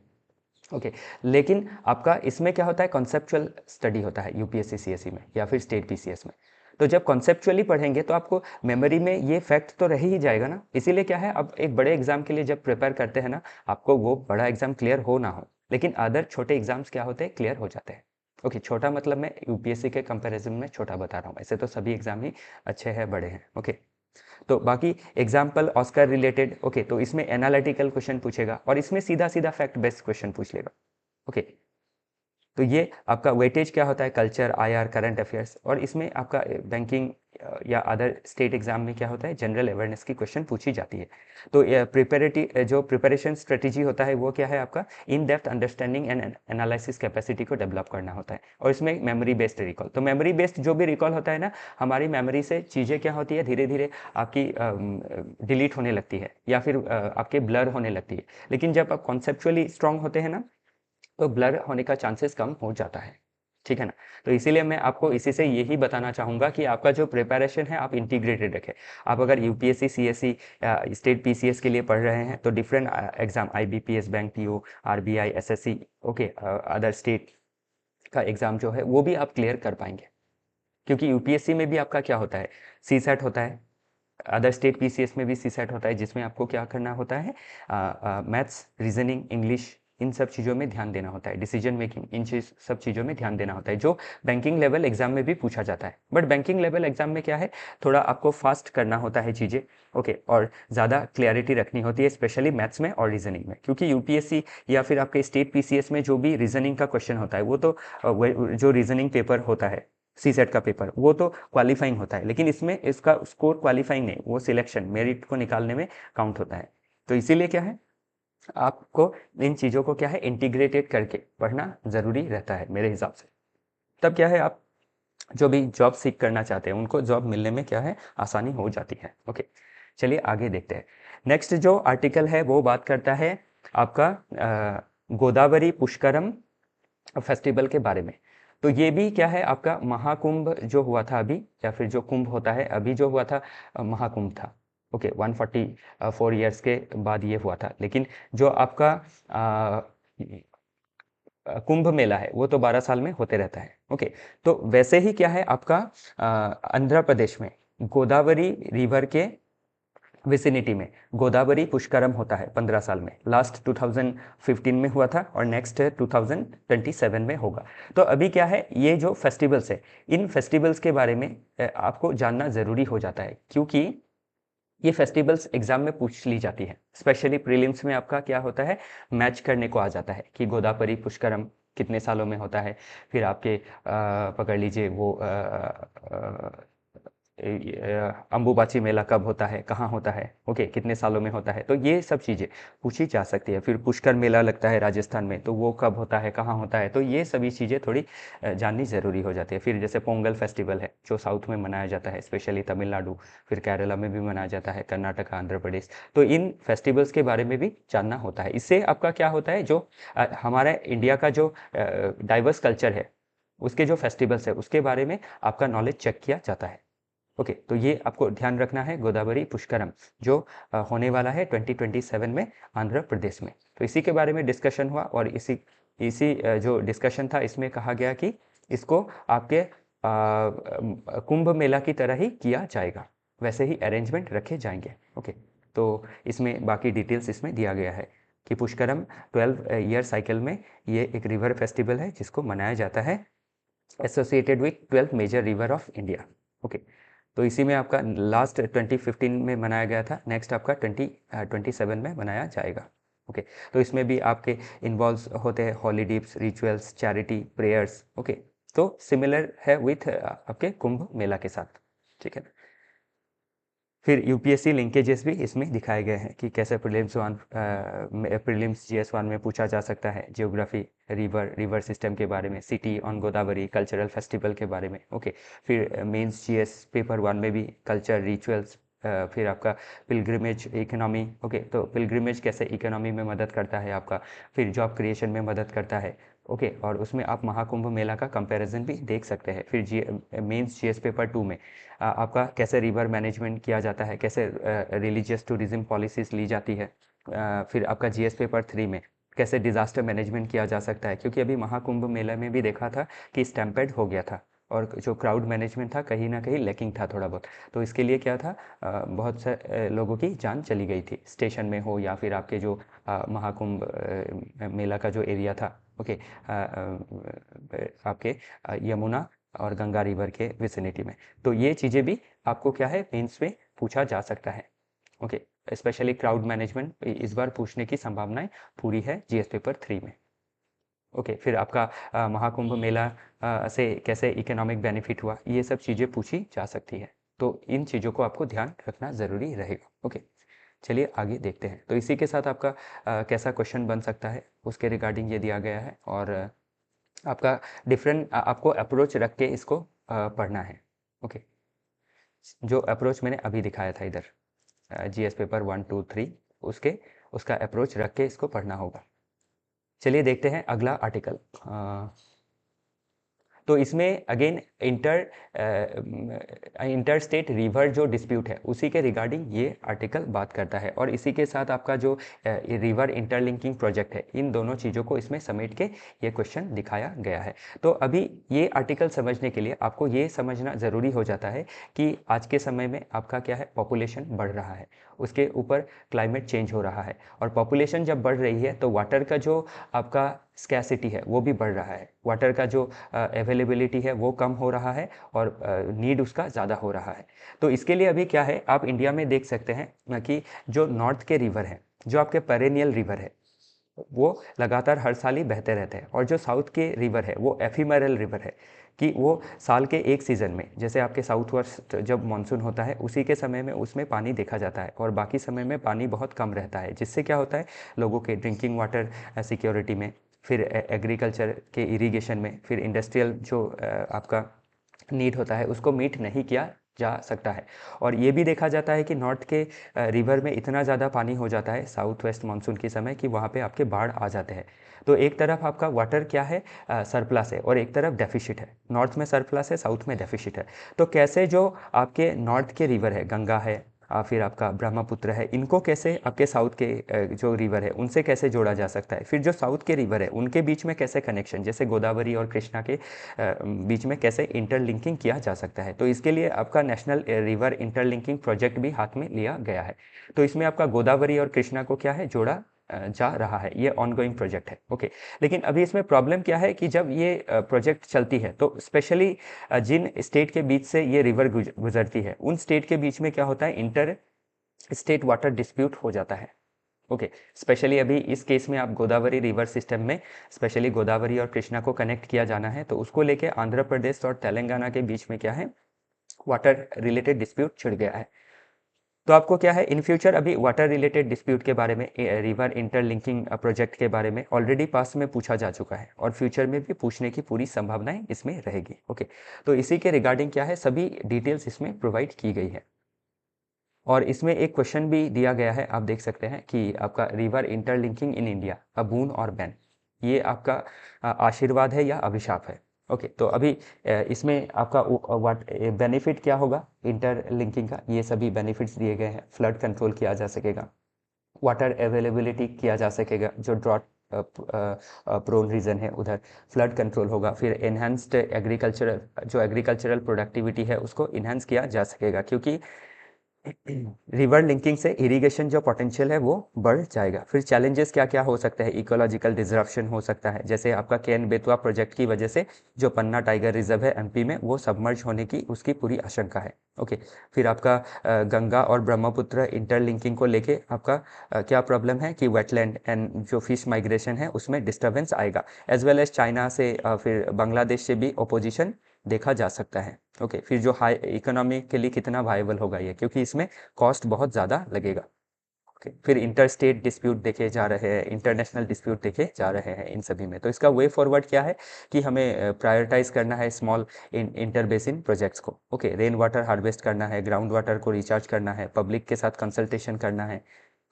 ओके लेकिन आपका इसमें क्या होता है, कॉन्सेप्चुअल स्टडी होता है यूपीएससी सीएसई में या फिर स्टेट पीसीएस में। तो जब कॉन्सेप्चुअली पढ़ेंगे तो आपको मेमोरी में ये फैक्ट तो रह ही जाएगा ना। इसीलिए क्या है, अब एक बड़े एग्जाम के लिए जब प्रिपेयर करते हैं ना, आपको वो बड़ा एग्जाम क्लियर हो ना हो, लेकिन अदर छोटे एग्जाम्स क्या होते हैं, क्लियर हो जाते हैं। ओके छोटा मतलब मैं यूपीएससी के कंपैरिजन में छोटा बता रहा हूँ, ऐसे तो सभी एग्जाम ही अच्छे हैं, बड़े हैं। ओके तो बाकी एग्जाम्पल ऑस्कर रिलेटेड, ओके तो इसमें एनालिटिकल क्वेश्चन पूछेगा और इसमें सीधा सीधा फैक्ट बेस्ड क्वेश्चन पूछ लेगा। ओके तो ये आपका वेटेज क्या होता है, कल्चर, आईआर, करंट अफेयर्स। और इसमें आपका बैंकिंग या अदर स्टेट एग्जाम में क्या होता है, जनरल अवेयरनेस की क्वेश्चन पूछी जाती है। तो जो प्रिपरेशन स्ट्रेटेजी होता है वो क्या है, आपका in depth understanding and analysis capacity को डेवलप करना होता है। और इसमें मेमोरी बेस्ड रिकॉल, तो मेमोरी बेस्ड जो भी रिकॉल होता है ना, हमारी मेमोरी से चीज़ें क्या होती है, धीरे धीरे आपकी डिलीट होने लगती है या फिर आपके ब्लर होने लगती है। लेकिन जब आप कॉन्सेप्चुअली स्ट्रांग होते हैं ना, तो ब्लर होने का चांसेस कम हो जाता है, ठीक है ना। तो इसीलिए मैं आपको इसी से यही बताना चाहूँगा कि आपका जो प्रिपरेशन है आप इंटीग्रेटेड रखें। आप अगर यूपीएससी सीएससी या स्टेट पीसीएस के लिए पढ़ रहे हैं तो different exam, IBPS, bank PO, RBI, SSC, okay other state का एग्ज़ाम जो है वो भी आप क्लियर कर पाएंगे। क्योंकि यूपीएससी में भी आपका क्या होता है, सी सेट होता है, अदर स्टेट पीसीएस में भी सी सेट होता है, जिसमें आपको क्या करना होता है, मैथ्स, रीजनिंग, इंग्लिश, इन सब चीज़ों में ध्यान देना होता है, डिसीजन मेकिंग, इन सब चीज़ों में ध्यान देना होता है, जो बैंकिंग लेवल एग्जाम में भी पूछा जाता है। बट बैंकिंग लेवल एग्जाम में क्या है, थोड़ा आपको फास्ट करना होता है चीज़ें, ओके और ज़्यादा क्लैरिटी रखनी होती है, स्पेशली मैथ्स में और रीजनिंग में। क्योंकि यूपीएससी या फिर आपके स्टेट पीसीएस में जो भी रीजनिंग का क्वेश्चन होता है, वो तो जो रीजनिंग पेपर होता है, सी सेट का पेपर, वो तो क्वालिफाइंग होता है, लेकिन इसमें इसका स्कोर क्वालिफाइंग नहीं, वो सिलेक्शन मेरिट को निकालने में काउंट होता है। तो इसीलिए क्या है, आपको इन चीज़ों को क्या है, इंटीग्रेटेड करके पढ़ना ज़रूरी रहता है मेरे हिसाब से। तब क्या है, आप जो भी जॉब सीख करना चाहते हैं उनको जॉब मिलने में क्या है, आसानी हो जाती है। ओके चलिए आगे देखते हैं। नेक्स्ट जो आर्टिकल है वो बात करता है आपका गोदावरी पुष्करम फेस्टिवल के बारे में। तो ये भी क्या है, आपका महाकुंभ जो हुआ था अभी, या फिर जो कुंभ होता है अभी जो हुआ था, महाकुंभ था। ओके 144 ईयर्स के बाद ये हुआ था। लेकिन जो आपका कुंभ मेला है वो तो 12 साल में होते रहता है। ओके तो वैसे ही क्या है, आपका आंध्र प्रदेश में गोदावरी रिवर के विसिनिटी में गोदावरी पुष्करम होता है 15 साल में। लास्ट 2015 में हुआ था और नेक्स्ट 2027 में होगा। तो अभी क्या है, ये जो फेस्टिवल्स है, इन फेस्टिवल्स के बारे में आपको जानना ज़रूरी हो जाता है, क्योंकि ये फेस्टिवल्स एग्जाम में पूछ ली जाती है। स्पेशली प्रीलिम्स में आपका क्या होता है, मैच करने को आ जाता है कि गोदावरी पुष्करम कितने सालों में होता है, फिर आपके पकड़ लीजिए वो अंबुबाची मेला कब होता है, कहाँ होता है, ओके कितने सालों में होता है। तो ये सब चीज़ें पूछी जा सकती है। फिर पुष्कर मेला लगता है राजस्थान में, तो वो कब होता है, कहाँ होता है। तो ये सभी चीज़ें थोड़ी जाननी ज़रूरी हो जाती है। फिर जैसे पोंगल फेस्टिवल है जो साउथ में मनाया जाता है, स्पेशली तमिलनाडु, फिर केरला में भी मनाया जाता है, कर्नाटक, आंध्र प्रदेश। तो इन फेस्टिवल्स के बारे में भी जानना होता है। इससे आपका क्या होता है, जो हमारा इंडिया का जो डाइवर्स कल्चर है, उसके जो फेस्टिवल्स है उसके बारे में आपका नॉलेज चेक किया जाता है। ओके तो ये आपको ध्यान रखना है, गोदावरी पुष्करम जो होने वाला है 2027 में आंध्र प्रदेश में। तो इसी के बारे में डिस्कशन हुआ और इसी इसी जो डिस्कशन था इसमें कहा गया कि इसको आपके कुंभ मेला की तरह ही किया जाएगा, वैसे ही अरेंजमेंट रखे जाएंगे। ओके तो इसमें बाकी डिटेल्स इसमें दिया गया है कि पुष्करम 12 ईयर साइकिल में ये एक रिवर फेस्टिवल है जिसको मनाया जाता है associated with 12 major river of India. Okay तो इसी में आपका लास्ट 2015 में मनाया गया था, नेक्स्ट आपका 2027 में मनाया जाएगा। ओके तो इसमें भी आपके इन्वॉल्व होते हैं holidays, rituals, charity, prayers. Okay तो सिमिलर है विथ आपके कुंभ मेला के साथ, ठीक है। फिर यूपीएससी लिंकेजेस भी इसमें दिखाए गए हैं कि कैसे प्रीलिम्स GS1 में पूछा जा सकता है, जियोग्राफी, रिवर सिस्टम के बारे में, city on Godavari, cultural festival के बारे में। ओके, फिर मेंस GS पेपर 1 में भी कल्चर, रिचुअल्स, फिर आपका पिलग्रिमेज इकोनॉमी। ओके, तो पिलग्रिमेज कैसे इकोनॉमी में मदद करता है आपका, फिर जॉब क्रिएशन में मदद करता है। ओके, और उसमें आप महाकुंभ मेला का कंपैरिजन भी देख सकते हैं। फिर मेंस GS पेपर 2 में आपका कैसे रिवर मैनेजमेंट किया जाता है, कैसे रिलीजियस टूरिज्म पॉलिसीज ली जाती है। फिर आपका GS पेपर 3 में कैसे डिज़ास्टर मैनेजमेंट किया जा सकता है, क्योंकि अभी महाकुंभ मेला में भी देखा था कि स्टैम्पेड हो गया था और जो क्राउड मैनेजमेंट था कहीं ना कहीं लैकिंग था थोड़ा बहुत। तो इसके लिए क्या था, बहुत से लोगों की जान चली गई थी, स्टेशन में हो या फिर आपके जो महाकुंभ मेला का जो एरिया था। ओके, आपके यमुना और गंगा रिवर के विसिनिटी में। तो ये चीज़ें भी आपको क्या है, मेंस में पूछा जा सकता है। ओके, स्पेशली क्राउड मैनेजमेंट इस बार पूछने की संभावनाएं पूरी है GS पेपर 3 में। ओके, फिर आपका महाकुंभ मेला से कैसे इकोनॉमिक बेनिफिट हुआ, ये सब चीज़ें पूछी जा सकती है। तो इन चीज़ों को आपको ध्यान रखना ज़रूरी रहेगा। ओके, चलिए आगे देखते हैं। तो इसी के साथ आपका कैसा क्वेश्चन बन सकता है उसके रिगार्डिंग ये दिया गया है, और आपका डिफरेंट आपको अप्रोच रख के इसको पढ़ना है। ओके, जो अप्रोच मैंने अभी दिखाया था इधर, GS पेपर 1, 2, 3, उसका अप्रोच रख के इसको पढ़ना होगा। चलिए देखते हैं अगला आर्टिकल। तो इसमें अगेन इंटर स्टेट रिवर जो डिस्प्यूट है उसी के रिगार्डिंग ये आर्टिकल बात करता है, और इसी के साथ आपका जो रिवर इंटरलिंकिंग प्रोजेक्ट है, इन दोनों चीज़ों को इसमें समेट के ये क्वेश्चन दिखाया गया है। तो अभी ये आर्टिकल समझने के लिए आपको ये समझना ज़रूरी हो जाता है कि आज के समय में आपका क्या है, पॉपुलेशन बढ़ रहा है, उसके ऊपर क्लाइमेट चेंज हो रहा है, और पॉपुलेशन जब बढ़ रही है तो वाटर का जो आपका स्कैसिटी है वो भी बढ़ रहा है, वाटर का जो अवेलेबिलिटी है वो कम हो रहा है, और नीड उसका ज़्यादा हो रहा है। तो इसके लिए अभी क्या है, आप इंडिया में देख सकते हैं कि जो नॉर्थ के रिवर हैं, जो आपके पेरेनियल रिवर है, वो लगातार हर साल ही बहते रहते हैं, और जो साउथ के रिवर है वो एफिमरल रिवर है, कि वो साल के एक सीज़न में, जैसे आपके साउथ वर्स्ट जब मानसून होता है उसी के समय में उसमें पानी देखा जाता है, और बाकी समय में पानी बहुत कम रहता है, जिससे क्या होता है, लोगों के ड्रिंकिंग वाटर सिक्योरिटी में, फिर एग्रीकल्चर के इरिगेशन में, फिर इंडस्ट्रियल जो आपका नीड होता है उसको मीट नहीं किया जा सकता है। और ये भी देखा जाता है कि नॉर्थ के रिवर में इतना ज़्यादा पानी हो जाता है साउथ वेस्ट मानसून के समय कि वहाँ पे आपके बाढ़ आ जाते हैं। तो एक तरफ आपका वाटर क्या है, सरप्लस है, और एक तरफ डेफिसिट है। नॉर्थ में सरप्लस है, साउथ में डेफिसिट है। तो कैसे जो आपके नॉर्थ के रिवर है, गंगा है, फिर आपका ब्रह्मपुत्र है, इनको कैसे आपके साउथ के जो रिवर है उनसे कैसे जोड़ा जा सकता है, फिर जो साउथ के रिवर है उनके बीच में कैसे कनेक्शन, जैसे गोदावरी और कृष्णा के बीच में कैसे इंटरलिंकिंग किया जा सकता है। तो इसके लिए आपका नेशनल रिवर इंटरलिंकिंग प्रोजेक्ट भी हाथ में लिया गया है। तो इसमें आपका गोदावरी और कृष्णा को क्या है, जोड़ा जा रहा है, ये ऑनगोइंग प्रोजेक्ट है। ओके, लेकिन अभी इसमें प्रॉब्लम क्या है कि जब ये प्रोजेक्ट चलती है तो स्पेशली जिन स्टेट के बीच से ये रिवर गुजरती है उन स्टेट के बीच में क्या होता है, इंटर स्टेट वाटर डिस्प्यूट हो जाता है। ओके, स्पेशली अभी इस केस में आप गोदावरी रिवर सिस्टम में स्पेशली गोदावरी और कृष्णा को कनेक्ट किया जाना है, तो उसको लेके आंध्र प्रदेश और तेलंगाना के बीच में क्या है, वाटर रिलेटेड डिस्प्यूट छिड़ गया है। तो आपको क्या है, इन फ्यूचर अभी वाटर रिलेटेड डिस्प्यूट के बारे में, रिवर इंटरलिंकिंग प्रोजेक्ट के बारे में ऑलरेडी पास्ट में पूछा जा चुका है, और फ्यूचर में भी पूछने की पूरी संभावनाएं इसमें रहेगी। ओके, तो इसी के रिगार्डिंग क्या है, सभी डिटेल्स इसमें प्रोवाइड की गई है। और इसमें एक क्वेश्चन भी दिया गया है, आप देख सकते हैं कि आपका रिवर इंटरलिंकिंग इन इंडिया, अ बून और बैन, ये आपका आशीर्वाद है या अभिशाप है। ओके, तो अभी इसमें आपका व्हाट बेनिफिट क्या होगा इंटरलिंकिंग का, ये सभी बेनिफिट्स दिए गए हैं। फ्लड कंट्रोल किया जा सकेगा, वाटर अवेलेबिलिटी किया जा सकेगा, जो ड्रॉट प्रोन रीजन है उधर फ्लड कंट्रोल होगा, फिर एनहांस्ड एग्रीकल्चरल, जो एग्रीकल्चरल प्रोडक्टिविटी है उसको इन्हांस किया जा सकेगा, क्योंकि रिवर लिंकिंग से इरिगेशन जो पोटेंशियल है वो बढ़ जाएगा। फिर चैलेंजेस क्या क्या हो सकते हैं, इकोलॉजिकल डिसरप्शन हो सकता है, जैसे आपका केन बेतवा प्रोजेक्ट की वजह से जो पन्ना टाइगर रिजर्व है एमपी में वो सबमर्ज होने की उसकी पूरी आशंका है। ओके, फिर आपका गंगा और ब्रह्मपुत्र इंटरलिंकिंग को लेके आपका क्या प्रॉब्लम है कि वेटलैंड एंड जो फिश माइग्रेशन है उसमें डिस्टर्बेंस आएगा, एज वेल एज चाइना से फिर बांग्लादेश से भी ओपोजिशन देखा जा सकता है। ओके, फिर जो हाई इकोनॉमी के लिए कितना वायबल होगा ये, क्योंकि इसमें कॉस्ट बहुत ज़्यादा लगेगा। ओके, फिर इंटर स्टेट डिस्प्यूट देखे जा रहे हैं, इंटरनेशनल डिस्प्यूट देखे जा रहे हैं इन सभी में। तो इसका वे फॉरवर्ड क्या है कि हमें प्रायोरिटाइज करना है स्मॉल इंटर बेसिन प्रोजेक्ट्स को। ओके, रेन वाटर हार्वेस्ट करना है, ग्राउंड वाटर को रिचार्ज करना है, पब्लिक के साथ कंसल्टेशन करना है।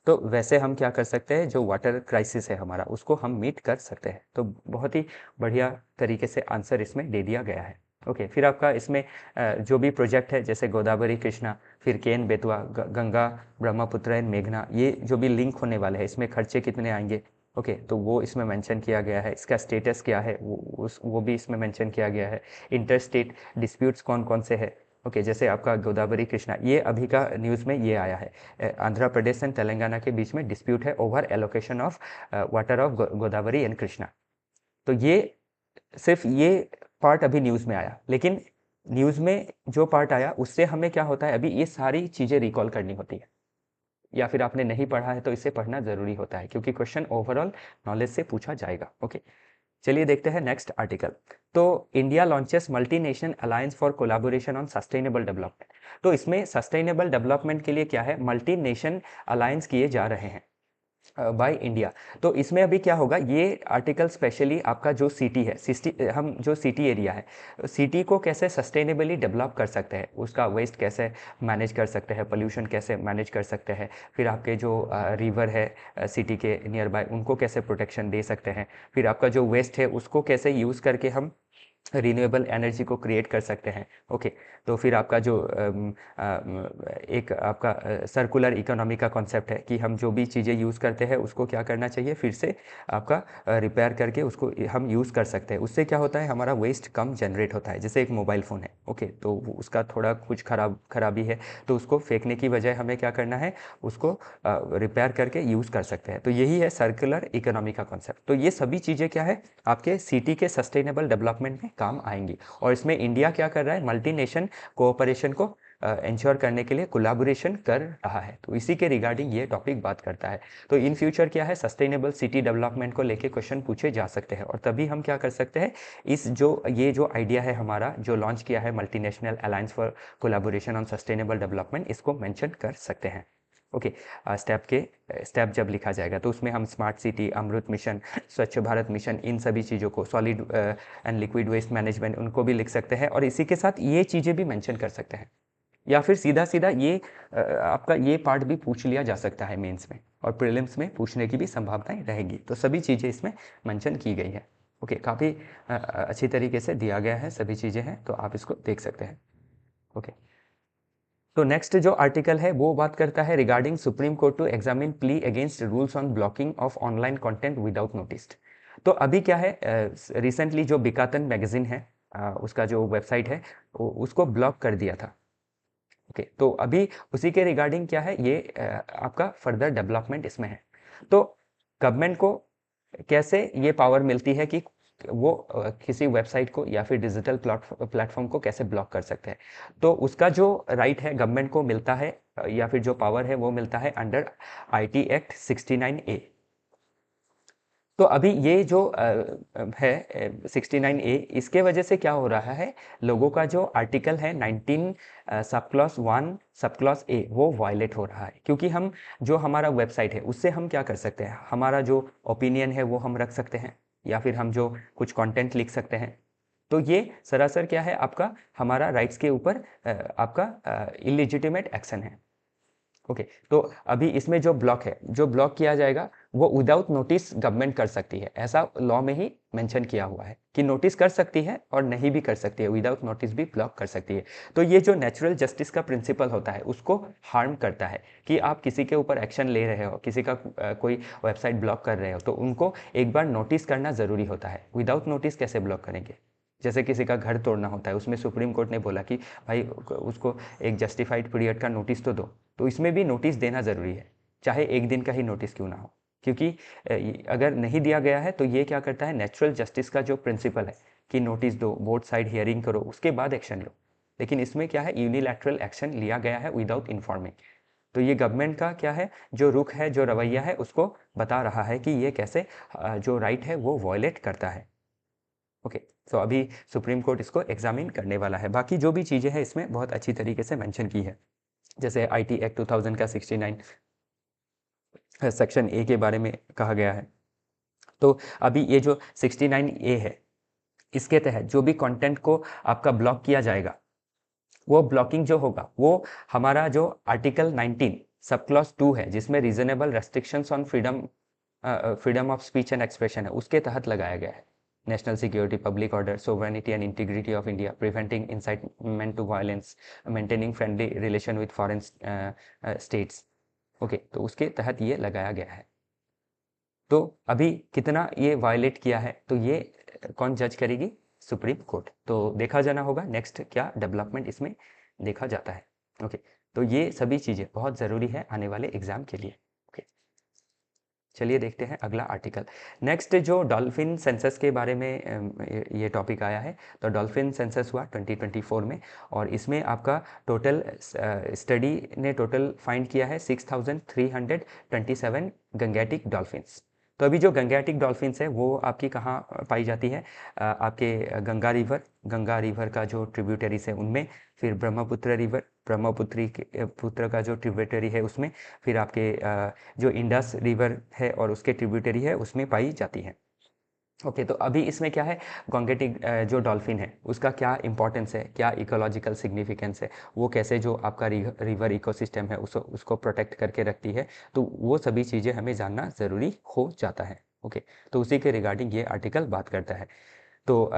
तो वैसे हम क्या कर सकते हैं, जो वाटर क्राइसिस है हमारा उसको हम मीट कर सकते हैं। तो बहुत ही बढ़िया तरीके से आंसर इसमें दे दिया गया है। ओके, फिर आपका इसमें जो भी प्रोजेक्ट है जैसे गोदावरी कृष्णा, फिर केन बेतवा, गंगा ब्रह्मपुत्र एंड मेघना, ये जो भी लिंक होने वाले हैं इसमें खर्चे कितने आएंगे। ओके, तो वो इसमें मेंशन किया गया है, इसका स्टेटस क्या है वो भी इसमें मेंशन किया गया है। इंटर स्टेट डिस्प्यूट्स कौन कौन से है। ओके, जैसे आपका गोदावरी कृष्णा, ये अभी का न्यूज़ में ये आया है, आंध्र प्रदेश एंड तेलंगाना के बीच में डिस्प्यूट है over allocation of water of Godavari and Krishna. तो ये सिर्फ ये पार्ट अभी न्यूज़ में आया, लेकिन न्यूज़ में जो पार्ट आया उससे हमें क्या होता है, अभी ये सारी चीज़ें रिकॉल करनी होती है, या फिर आपने नहीं पढ़ा है तो इसे पढ़ना ज़रूरी होता है, क्योंकि क्वेश्चन ओवरऑल नॉलेज से पूछा जाएगा। ओके, चलिए देखते हैं नेक्स्ट आर्टिकल। तो India launches multi nation alliance for collaboration on sustainable development. तो इसमें सस्टेनेबल डेवलपमेंट के लिए क्या है, मल्टी नेशन अलायंस किए जा रहे हैं बाय इंडिया। तो इसमें अभी क्या होगा, ये आर्टिकल स्पेशली आपका जो सिटी है, हम जो सिटी एरिया है, सिटी को कैसे सस्टेनेबली डेवलप कर सकते हैं, उसका वेस्ट कैसे मैनेज कर सकते हैं, पोल्यूशन कैसे मैनेज कर सकते हैं, फिर आपके जो रिवर है सिटी के नियर बाय उनको कैसे प्रोटेक्शन दे सकते हैं, फिर आपका जो वेस्ट है उसको कैसे यूज़ करके हम रिन्यूएबल एनर्जी को क्रिएट कर सकते हैं। ओके, तो फिर आपका जो एक आपका सर्कुलर इकोनॉमी का कॉन्सेप्ट है कि हम जो भी चीज़ें यूज़ करते हैं उसको क्या करना चाहिए, फिर से आपका रिपेयर करके उसको हम यूज़ कर सकते हैं। उससे क्या होता है, हमारा वेस्ट कम जनरेट होता है। जैसे एक मोबाइल फ़ोन है, ओके, तो उसका थोड़ा कुछ खराबी है, तो उसको फेंकने की बजाय हमें क्या करना है, उसको रिपेयर करके यूज़ कर सकते हैं। तो यही है सर्कुलर इकोनॉमी का कॉन्सेप्ट। तो ये सभी चीज़ें क्या है, आपके सिटी के सस्टेनेबल डेवलपमेंट में काम आएंगी। और इसमें इंडिया क्या कर रहा है, मल्टी नेशन कोऑपरेशन को इंश्योर करने के लिए कोलैबोरेशन कर रहा है। तो इसी के रिगार्डिंग ये टॉपिक बात करता है। तो इन फ्यूचर क्या है, सस्टेनेबल सिटी डेवलपमेंट को लेके क्वेश्चन पूछे जा सकते हैं, और तभी हम क्या कर सकते हैं, ये जो आइडिया है हमारा जो लॉन्च किया है multinational alliance for collaboration on sustainable development, इसको मेंशन कर सकते हैं। ओके, स्टेप जब लिखा जाएगा तो उसमें हम स्मार्ट सिटी, अमृत मिशन, स्वच्छ भारत मिशन, इन सभी चीज़ों को, solid and liquid waste management, उनको भी लिख सकते हैं, और इसी के साथ ये चीज़ें भी मेंशन कर सकते हैं। या फिर सीधा सीधा ये आपका ये पार्ट भी पूछ लिया जा सकता है मेंस में, और प्रीलिम्स में पूछने की भी संभावनाएं रहेंगी। तो सभी चीज़ें इसमें मेंशन की गई है। ओके, काफ़ी अच्छी तरीके से दिया गया है, सभी चीज़ें हैं, तो आप इसको देख सकते हैं। ओके, तो नेक्स्ट जो आर्टिकल है वो बात करता है regarding supreme court to examine plea against rules on blocking of online content without notice. तो अभी क्या है, रिसेंटली जो बिकातन मैगजीन है, उसका जो वेबसाइट है उसको ब्लॉक कर दिया था। ओके, तो अभी उसी के रिगार्डिंग क्या है, ये आपका फर्दर डेवलपमेंट इसमें है। तो गवर्नमेंट को कैसे ये पावर मिलती है कि वो किसी वेबसाइट को या फिर डिजिटल प्लेटफॉर्म को कैसे ब्लॉक कर सकते हैं। तो उसका जो राइट है गवर्नमेंट को मिलता है, या फिर जो पावर है वो मिलता है अंडर आईटी एक्ट 69A। तो अभी ये जो है 69A, इसके वजह से क्या हो रहा है, लोगों का जो आर्टिकल है 19 sub clause 1 sub clause A वो वायलेट हो रहा है। क्योंकि हम जो हमारा वेबसाइट है उससे हम क्या कर सकते हैं, हमारा जो ओपिनियन है वो हम रख सकते हैं, या फिर हम जो कुछ कंटेंट लिख सकते हैं। तो ये सरासर क्या है, आपका हमारा राइट्स के ऊपर आपका इलिजिटिमेट एक्शन है। ओके, तो अभी इसमें जो ब्लॉक किया जाएगा वो विदाउट नोटिस गवर्नमेंट कर सकती है, ऐसा लॉ में ही मेंशन किया हुआ है कि नोटिस कर सकती है और नहीं भी कर सकती है, विदाउट नोटिस भी ब्लॉक कर सकती है। तो ये जो नेचुरल जस्टिस का प्रिंसिपल होता है उसको हार्म करता है, कि आप किसी के ऊपर एक्शन ले रहे हो, किसी का कोई वेबसाइट ब्लॉक कर रहे हो, तो उनको एक बार नोटिस करना ज़रूरी होता है। विदाउट नोटिस कैसे ब्लॉक करेंगे। जैसे किसी का घर तोड़ना होता है, उसमें सुप्रीम कोर्ट ने बोला कि भाई उसको एक जस्टिफाइड पीरियड का नोटिस तो दो, तो इसमें भी नोटिस देना ज़रूरी है, चाहे एक दिन का ही नोटिस क्यों ना हो। क्योंकि अगर नहीं दिया गया है तो ये क्या करता है, नेचुरल जस्टिस का जो प्रिंसिपल है कि नोटिस दो, बोथ साइड हियरिंग करो, उसके बाद एक्शन लो। लेकिन इसमें क्या है, यूनिलैटरल एक्शन लिया गया है विदाउट इन्फॉर्मिंग। तो ये गवर्नमेंट का क्या है, जो रुख है, जो रवैया है, उसको बता रहा है कि ये कैसे जो राइट है वो वॉयलेट करता है। ओके, सो अभी सुप्रीम कोर्ट इसको एग्जामिन करने वाला है। बाकी जो भी चीज़ें हैं इसमें बहुत अच्छी तरीके से मेंशन की है, जैसे IT एक्ट 2000 का 69 सेक्शन ए के बारे में कहा गया है। तो अभी ये जो 69A है, इसके तहत जो भी कंटेंट को आपका ब्लॉक किया जाएगा, वो ब्लॉकिंग जो होगा वो हमारा जो आर्टिकल 19 सब क्लॉज 2 है, जिसमें reasonable restrictions on freedom of speech and expression है, उसके तहत लगाया गया है। National security, public order, sovereignty and integrity of India, preventing incitement to violence, maintaining friendly relation with foreign states. Okay, तो उसके तहत ये लगाया गया है। तो अभी कितना ये वायलेट किया है, तो ये कौन जज करेगी? Supreme court. तो देखा जाना होगा नेक्स्ट क्या डेवलपमेंट इसमें देखा जाता है। ओके, तो ये सभी चीज़ें बहुत ज़रूरी है आने वाले एग्जाम के लिए। ओके, चलिए देखते हैं अगला आर्टिकल। नेक्स्ट जो डॉल्फिन सेंसस के बारे में ये टॉपिक आया है। तो डॉल्फिन सेंसस हुआ 2024 में, और इसमें आपका टोटल स्टडी ने टोटल फाइंड किया है 6327 गंगेटिक डॉल्फिन्स। तो अभी जो गंगेटिक डॉल्फिन्स है वो आपकी कहाँ पाई जाती है? आपके गंगा रिवर का जो ट्रिब्यूटरीज है उनमें, फिर ब्रह्मपुत्र रिवर, पुत्र का जो ट्रिब्यूटरी है उसमें, फिर आपके जो इंडस रिवर है और उसके ट्रिब्यूटरी है उसमें पाई जाती है। ओके, तो अभी इसमें क्या है, गंगेटिक जो डॉल्फिन है उसका क्या इंपॉर्टेंस है, क्या इकोलॉजिकल सिग्निफिकेंस है, वो कैसे जो आपका रिवर इकोसिस्टम है उसको प्रोटेक्ट करके रखती है, तो वो सभी चीज़ें हमें जानना ज़रूरी हो जाता है। ओके, तो उसी के रिगार्डिंग ये आर्टिकल बात करता है। तो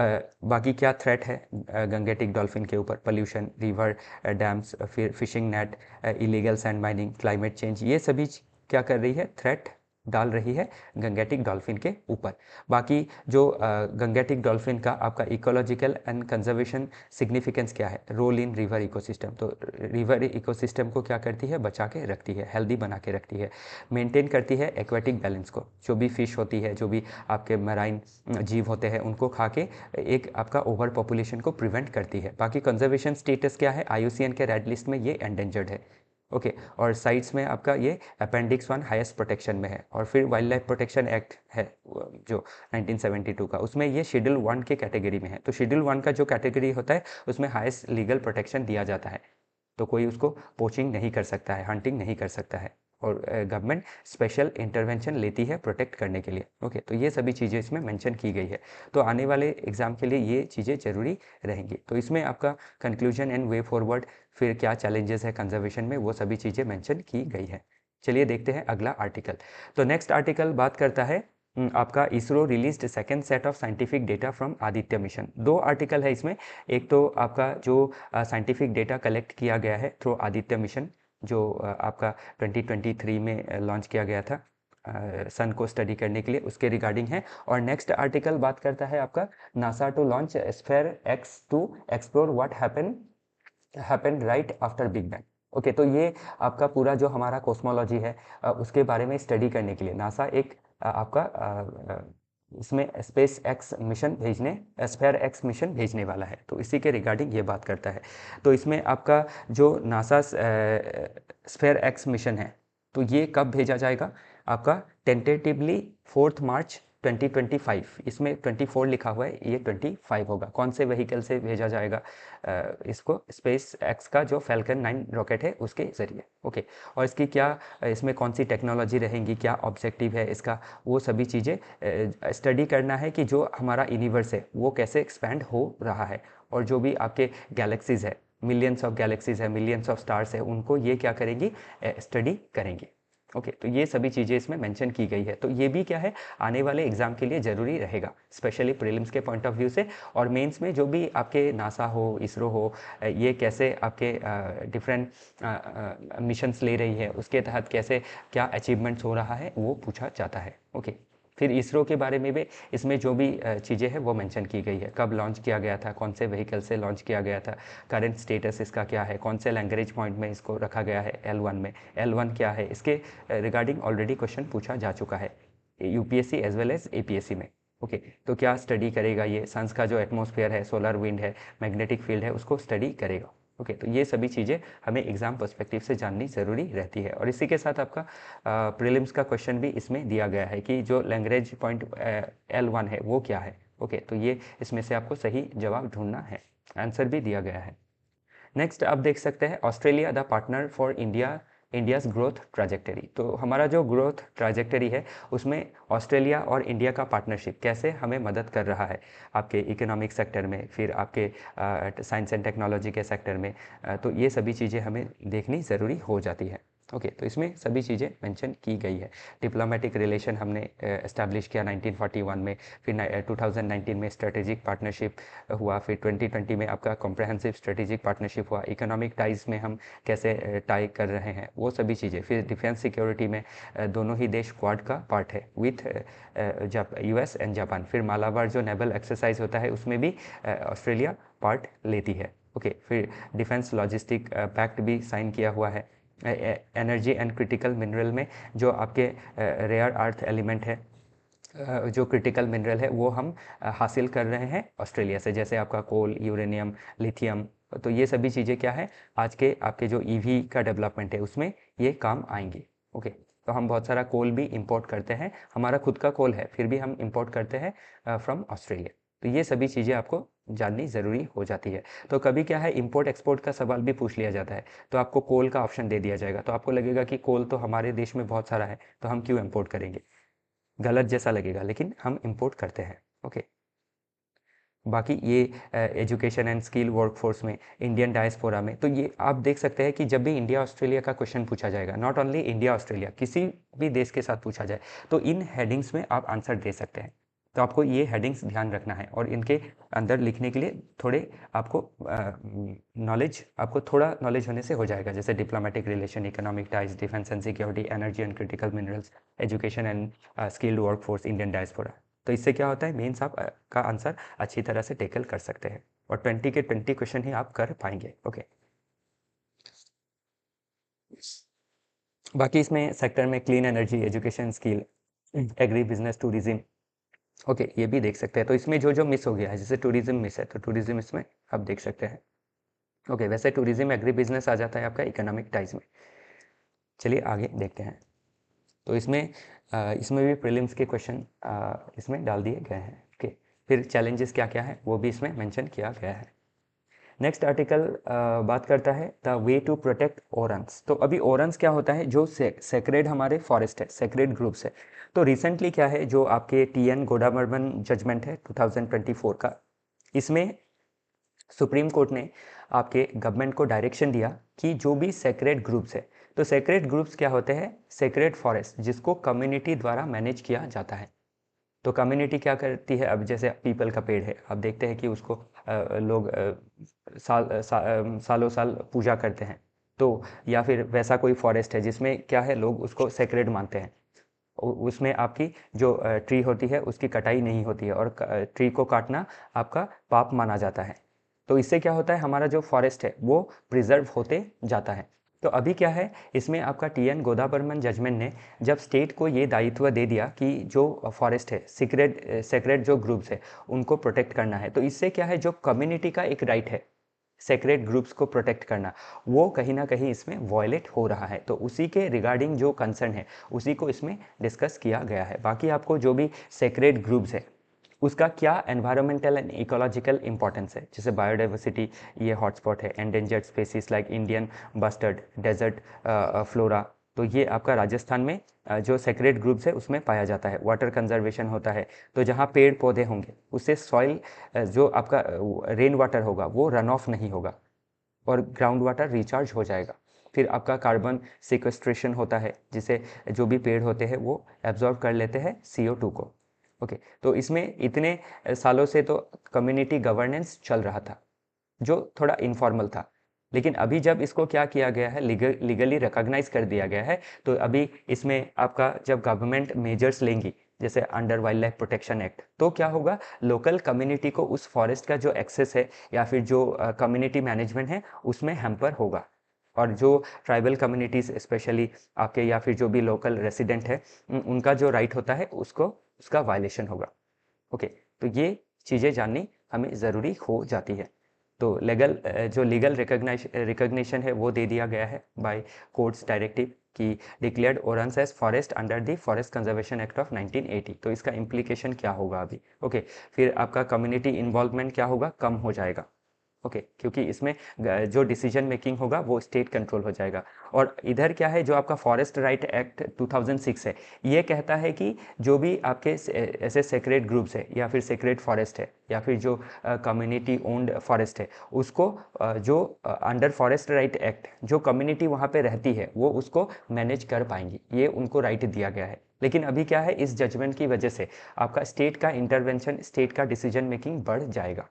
बाकी क्या थ्रेट है गंगेटिक डॉल्फिन के ऊपर? पोल्यूशन, रिवर डैम्स, फिर fishing net, illegal sand mining, climate change, ये सभी क्या कर रही है? थ्रेट डाल रही है गंगेटिक डॉल्फिन के ऊपर। बाकी जो गंगेटिक डॉल्फिन का आपका इकोलॉजिकल एंड कंजर्वेशन सिग्निफिकेंस क्या है? Role in river ecosystem. तो रिवर इकोसिस्टम को क्या करती है? बचा के रखती है, हेल्दी बना के रखती है, मेंटेन करती है एक्वेटिक बैलेंस को। जो भी फिश होती है, जो भी आपके मराइन जीव होते हैं, उनको खा के एक आपका ओवर पॉपुलेशन को प्रिवेंट करती है। बाकी कंजर्वेशन स्टेटस क्या है? IUCN के रेड लिस्ट में ये एंडेंजर्ड है। ओके, और साइट्स में आपका ये अपेंडिक्स 1 हाईएस्ट प्रोटेक्शन में है। और फिर वाइल्ड लाइफ प्रोटेक्शन एक्ट है जो 1972 का, उसमें ये शेड्यूल 1 के कैटेगरी में है। तो शेड्यूल 1 का जो कैटेगरी होता है उसमें हाईएस्ट लीगल प्रोटेक्शन दिया जाता है, तो कोई उसको पोचिंग नहीं कर सकता है, हंटिंग नहीं कर सकता है, और गवर्नमेंट स्पेशल इंटरवेंशन लेती है प्रोटेक्ट करने के लिए। ओके, तो ये सभी चीज़ें इसमें मेंशन की गई है। तो आने वाले एग्जाम के लिए ये चीज़ें ज़रूरी रहेंगी। तो इसमें आपका कंक्लूजन एंड वे फॉरवर्ड, फिर क्या चैलेंजेस है कंजर्वेशन में, वो सभी चीज़ें मेंशन की गई है। चलिए देखते हैं अगला आर्टिकल। तो नेक्स्ट आर्टिकल बात करता है आपका ISRO released second set of scientific data from Aditya mission. 2 article है इसमें। एक तो आपका जो साइंटिफिक डेटा कलेक्ट किया गया है थ्रू आदित्य मिशन, जो आपका 2023 में लॉन्च किया गया था सन को स्टडी करने के लिए, उसके रिगार्डिंग है। और नेक्स्ट आर्टिकल बात करता है आपका NASA to launch SPHEREx to explore what happened right after big bang. Okay, तो ये आपका पूरा जो हमारा कॉस्मोलॉजी है उसके बारे में स्टडी करने के लिए नासा एक इसमें स्पेस एक्स मिशन भेजने स्फेयर एक्स मिशन भेजने वाला है। तो इसी के रिगार्डिंग ये बात करता है। तो इसमें आपका जो नासा स्फेयर एक्स मिशन है, तो ये कब भेजा जाएगा? आपका टेंटेटिवली 4 मार्च 2025। इसमें 24 लिखा हुआ है, ये 25 होगा। कौन से व्हीकल से भेजा जाएगा इसको? स्पेस एक्स का जो फैल्कन 9 रॉकेट है उसके ज़रिए। ओके, और इसकी क्या इसमें कौन सी टेक्नोलॉजी रहेंगी, क्या ऑब्जेक्टिव है इसका, वो सभी चीज़ें स्टडी करना है कि जो हमारा यूनिवर्स है वो कैसे एक्सपैंड हो रहा है, और जो भी आपके गैलेक्सीज़ है, मिलियंस ऑफ गैलेक्सीज़ है, मिलियंस ऑफ स्टार्स है, उनको ये क्या करेंगी? स्टडी करेंगी। ओके, तो ये सभी चीज़ें इसमें मेंशन की गई है। तो ये भी क्या है, आने वाले एग्जाम के लिए ज़रूरी रहेगा, स्पेशली प्रीलिम्स के पॉइंट ऑफ व्यू से। और मेंस में जो भी आपके नासा हो, इसरो हो, ये कैसे आपके डिफरेंट मिशंस ले रही है, उसके तहत कैसे क्या अचीवमेंट्स हो रहा है, वो पूछा जाता है। ओके, फिर इसरो के बारे में भी इसमें जो भी चीज़ें हैं वो मेंशन की गई है। कब लॉन्च किया गया था, कौन से व्हीकल से लॉन्च किया गया था, करंट स्टेटस इसका क्या है, कौन से लैंग्वेज पॉइंट में इसको रखा गया है, L1 में। L1 क्या है, इसके रिगार्डिंग ऑलरेडी क्वेश्चन पूछा जा चुका है UPSC as well as APSC में। ओके, तो क्या स्टडी करेगा? ये सन्स का जो एटमॉस्फेयर है, सोलर विंड है, मैग्नेटिक फील्ड है, उसको स्टडी करेगा। ओके, तो ये सभी चीज़ें हमें एग्जाम पर्सपेक्टिव से जाननी ज़रूरी रहती है। और इसी के साथ आपका प्रीलिम्स का क्वेश्चन भी इसमें दिया गया है कि जो लैंग्वेज पॉइंट L1 है वो क्या है। ओके, तो ये इसमें से आपको सही जवाब ढूंढना है, आंसर भी दिया गया है। नेक्स्ट आप देख सकते हैं Australia the partner for India's growth trajectory. तो हमारा जो ग्रोथ ट्रैजेक्टरी है उसमें ऑस्ट्रेलिया और इंडिया का पार्टनरशिप कैसे हमें मदद कर रहा है आपके इकोनॉमिक सेक्टर में, फिर आपके साइंस एंड टेक्नोलॉजी के सेक्टर में, तो ये सभी चीज़ें हमें देखनी ज़रूरी हो जाती है। ओके, तो इसमें सभी चीज़ें मेंशन की गई है। डिप्लोमेटिक रिलेशन हमने एस्टैब्लिश किया 1941 में, फिर 2019 में स्ट्रेटेजिक पार्टनरशिप हुआ, फिर 2020 में आपका कॉम्प्रहेंसिव स्ट्रेटेजिक पार्टनरशिप हुआ। इकोनॉमिक टाइज में हम कैसे टाई कर रहे हैं वो सभी चीज़ें, फिर डिफेंस सिक्योरिटी में दोनों ही देश क्वाड का पार्ट है विथ US एंड जापान। फिर मालाबार जो नेवल एक्सरसाइज होता है उसमें भी ऑस्ट्रेलिया पार्ट लेती है। ओके, फिर डिफेंस लॉजिस्टिक पैक्ट भी साइन किया हुआ है। एनर्जी एंड क्रिटिकल मिनरल में जो आपके रेयर अर्थ एलिमेंट है, जो क्रिटिकल मिनरल है वो हम हासिल कर रहे हैं ऑस्ट्रेलिया से, जैसे आपका कोल, यूरेनियम, लिथियम। तो ये सभी चीज़ें क्या है आज के आपके जो EV का डेवलपमेंट है उसमें ये काम आएंगी। ओके, तो हम बहुत सारा कोल भी इंपोर्ट करते हैं, हमारा खुद का कोल है फिर भी हम इंपोर्ट करते हैं फ्रॉम ऑस्ट्रेलिया। तो ये सभी चीज़ें आपको जाननी ज़रूरी हो जाती है। तो कभी क्या है इंपोर्ट एक्सपोर्ट का सवाल भी पूछ लिया जाता है, तो आपको कोल का ऑप्शन दे दिया जाएगा, तो आपको लगेगा कि कोल तो हमारे देश में बहुत सारा है तो हम क्यों इंपोर्ट करेंगे, गलत जैसा लगेगा, लेकिन हम इंपोर्ट करते हैं। ओके, बाकी ये एजुकेशन एंड स्किल वर्कफोर्स में, इंडियन डायस्पोरा में, तो ये आप देख सकते हैं कि जब भी इंडिया ऑस्ट्रेलिया का क्वेश्चन पूछा जाएगा, नॉट ओनली इंडिया ऑस्ट्रेलिया, किसी भी देश के साथ पूछा जाए तो इन हेडिंग्स में आप आंसर दे सकते हैं। तो आपको ये हेडिंग्स ध्यान रखना है और इनके अंदर लिखने के लिए थोड़े आपको नॉलेज, आपको थोड़ा नॉलेज होने से हो जाएगा, जैसे diplomatic relation, economic ties, defence and security, energy and critical minerals, education and skilled workforce, Indian diaspora. तो इससे क्या होता है मेंस आप का आंसर अच्छी तरह से टेकल कर सकते हैं और 20 के 20 क्वेश्चन ही आप कर पाएंगे। ओके, बाकी इसमें सेक्टर में clean energy, education, skill, agri business, tourism, okay, ये भी देख सकते हैं। तो इसमें जो जो मिस हो गया है, जैसे टूरिज्म मिस है तो टूरिज्म इसमें आप देख सकते हैं। ओके, वैसे टूरिज्म एग्री बिजनेस आ जाता है आपका इकोनॉमिक टाइज में। चलिए आगे देखते हैं। तो इसमें भी प्रीलिम्स के क्वेश्चन इसमें डाल दिए गए हैं। ओके, फिर चैलेंजेस क्या क्या है वो भी इसमें मेंशन किया गया है। नेक्स्ट आर्टिकल बात करता है द वे टू प्रोटेक्ट ओरन्स। तो अभी ओरन्स क्या होता है, जो सेक्रेड हमारे फॉरेस्ट है, सेक्रेड ग्रुप्स है। तो रिसेंटली क्या है, जो आपके TN गोडाबर्मन जजमेंट है 2024 का, इसमें सुप्रीम कोर्ट ने आपके गवर्नमेंट को डायरेक्शन दिया कि जो भी सेक्रेड ग्रुप्स है, तो सेक्रेड ग्रुप्स क्या होते हैं, सेक्रेड फॉरेस्ट जिसको कम्युनिटी द्वारा मैनेज किया जाता है। तो कम्युनिटी क्या करती है, अब जैसे पीपल का पेड़ है, आप देखते हैं कि उसको लोग सालों साल पूजा करते हैं। तो या फिर वैसा कोई फॉरेस्ट है जिसमें क्या है लोग उसको सेक्रेड मानते हैं, उसमें आपकी जो ट्री होती है उसकी कटाई नहीं होती है और ट्री को काटना आपका पाप माना जाता है। तो इससे क्या होता है, हमारा जो फॉरेस्ट है वो प्रिजर्व होते जाता है। तो अभी क्या है, इसमें आपका TN गोदाबर्मन जजमेंट ने जब स्टेट को ये दायित्व दे दिया कि जो फॉरेस्ट है, सेक्रेड जो ग्रुप्स है उनको प्रोटेक्ट करना है, तो इससे क्या है, जो कम्युनिटी का एक राइट है सेक्रेड ग्रुप्स को प्रोटेक्ट करना, वो कहीं ना कहीं इसमें वॉयलेट हो रहा है। तो उसी के रिगार्डिंग जो कंसर्न है उसी को इसमें डिस्कस किया गया है। बाकी आपको जो भी सेक्रेड ग्रुप्स है उसका क्या एनवायरमेंटल एंड इकोलॉजिकल इंपॉर्टेंस है, जैसे बायोडाइवर्सिटी, ये हॉटस्पॉट है, endangered species like Indian bustard, desert flora, तो ये आपका राजस्थान में जो सेक्रेड ग्रुप्स है उसमें पाया जाता है। वाटर कंजर्वेशन होता है, तो जहाँ पेड़ पौधे होंगे उससे सॉइल जो आपका रेन वाटर होगा वो रन ऑफ नहीं होगा और ग्राउंड वाटर रिचार्ज हो जाएगा। फिर आपका कार्बन सिक्वेस्ट्रेशन होता है, जिसे जो भी पेड़ होते हैं वो एब्जॉर्ब कर लेते हैं CO2 को। ओके, तो इसमें इतने सालों से तो कम्युनिटी गवर्नेंस चल रहा था जो थोड़ा इनफॉर्मल था, लेकिन अभी जब इसको क्या किया गया है, लीगली रिकॉग्नाइज कर दिया गया है, तो अभी इसमें आपका जब गवर्नमेंट मेजर्स लेंगी जैसे under wild life protection act, तो क्या होगा, लोकल कम्युनिटी को उस फॉरेस्ट का जो एक्सेस है या फिर जो कम्युनिटी मैनेजमेंट है उसमें हैम्पर होगा, और जो ट्राइबल कम्युनिटीज़ स्पेशली आपके या फिर जो भी लोकल रेसिडेंट है उनका जो राइट होता है उसको उसका वायलेशन होगा। ओके, तो ये चीज़ें जाननी हमें ज़रूरी हो जाती है। तो जो लीगल रिकग्निशन है वो दे दिया गया है बाय कोर्ट्स डायरेक्टिव कि declared orans as forest under the forest conservation act of 1980। तो इसका इम्प्लीकेशन क्या होगा अभी? ओके, फिर आपका कम्युनिटी इन्वॉल्वमेंट क्या होगा? कम हो जाएगा। ओके, क्योंकि इसमें जो डिसीजन मेकिंग होगा वो स्टेट कंट्रोल हो जाएगा। और इधर क्या है, जो आपका फॉरेस्ट राइट एक्ट 2006 है, ये कहता है कि जो भी आपके ऐसे सेक्रेट ग्रुप्स है या फिर सेक्रेट फॉरेस्ट है या फिर जो कम्युनिटी ओन्ड फॉरेस्ट है, उसको जो अंडर फॉरेस्ट राइट एक्ट जो कम्युनिटी वहाँ पे रहती है वो उसको मैनेज कर पाएंगी, ये उनको राइट दिया गया है। लेकिन अभी क्या है, इस जजमेंट की वजह से आपका स्टेट का इंटरवेंशन, स्टेट का डिसीजन मेकिंग बढ़ जाएगा।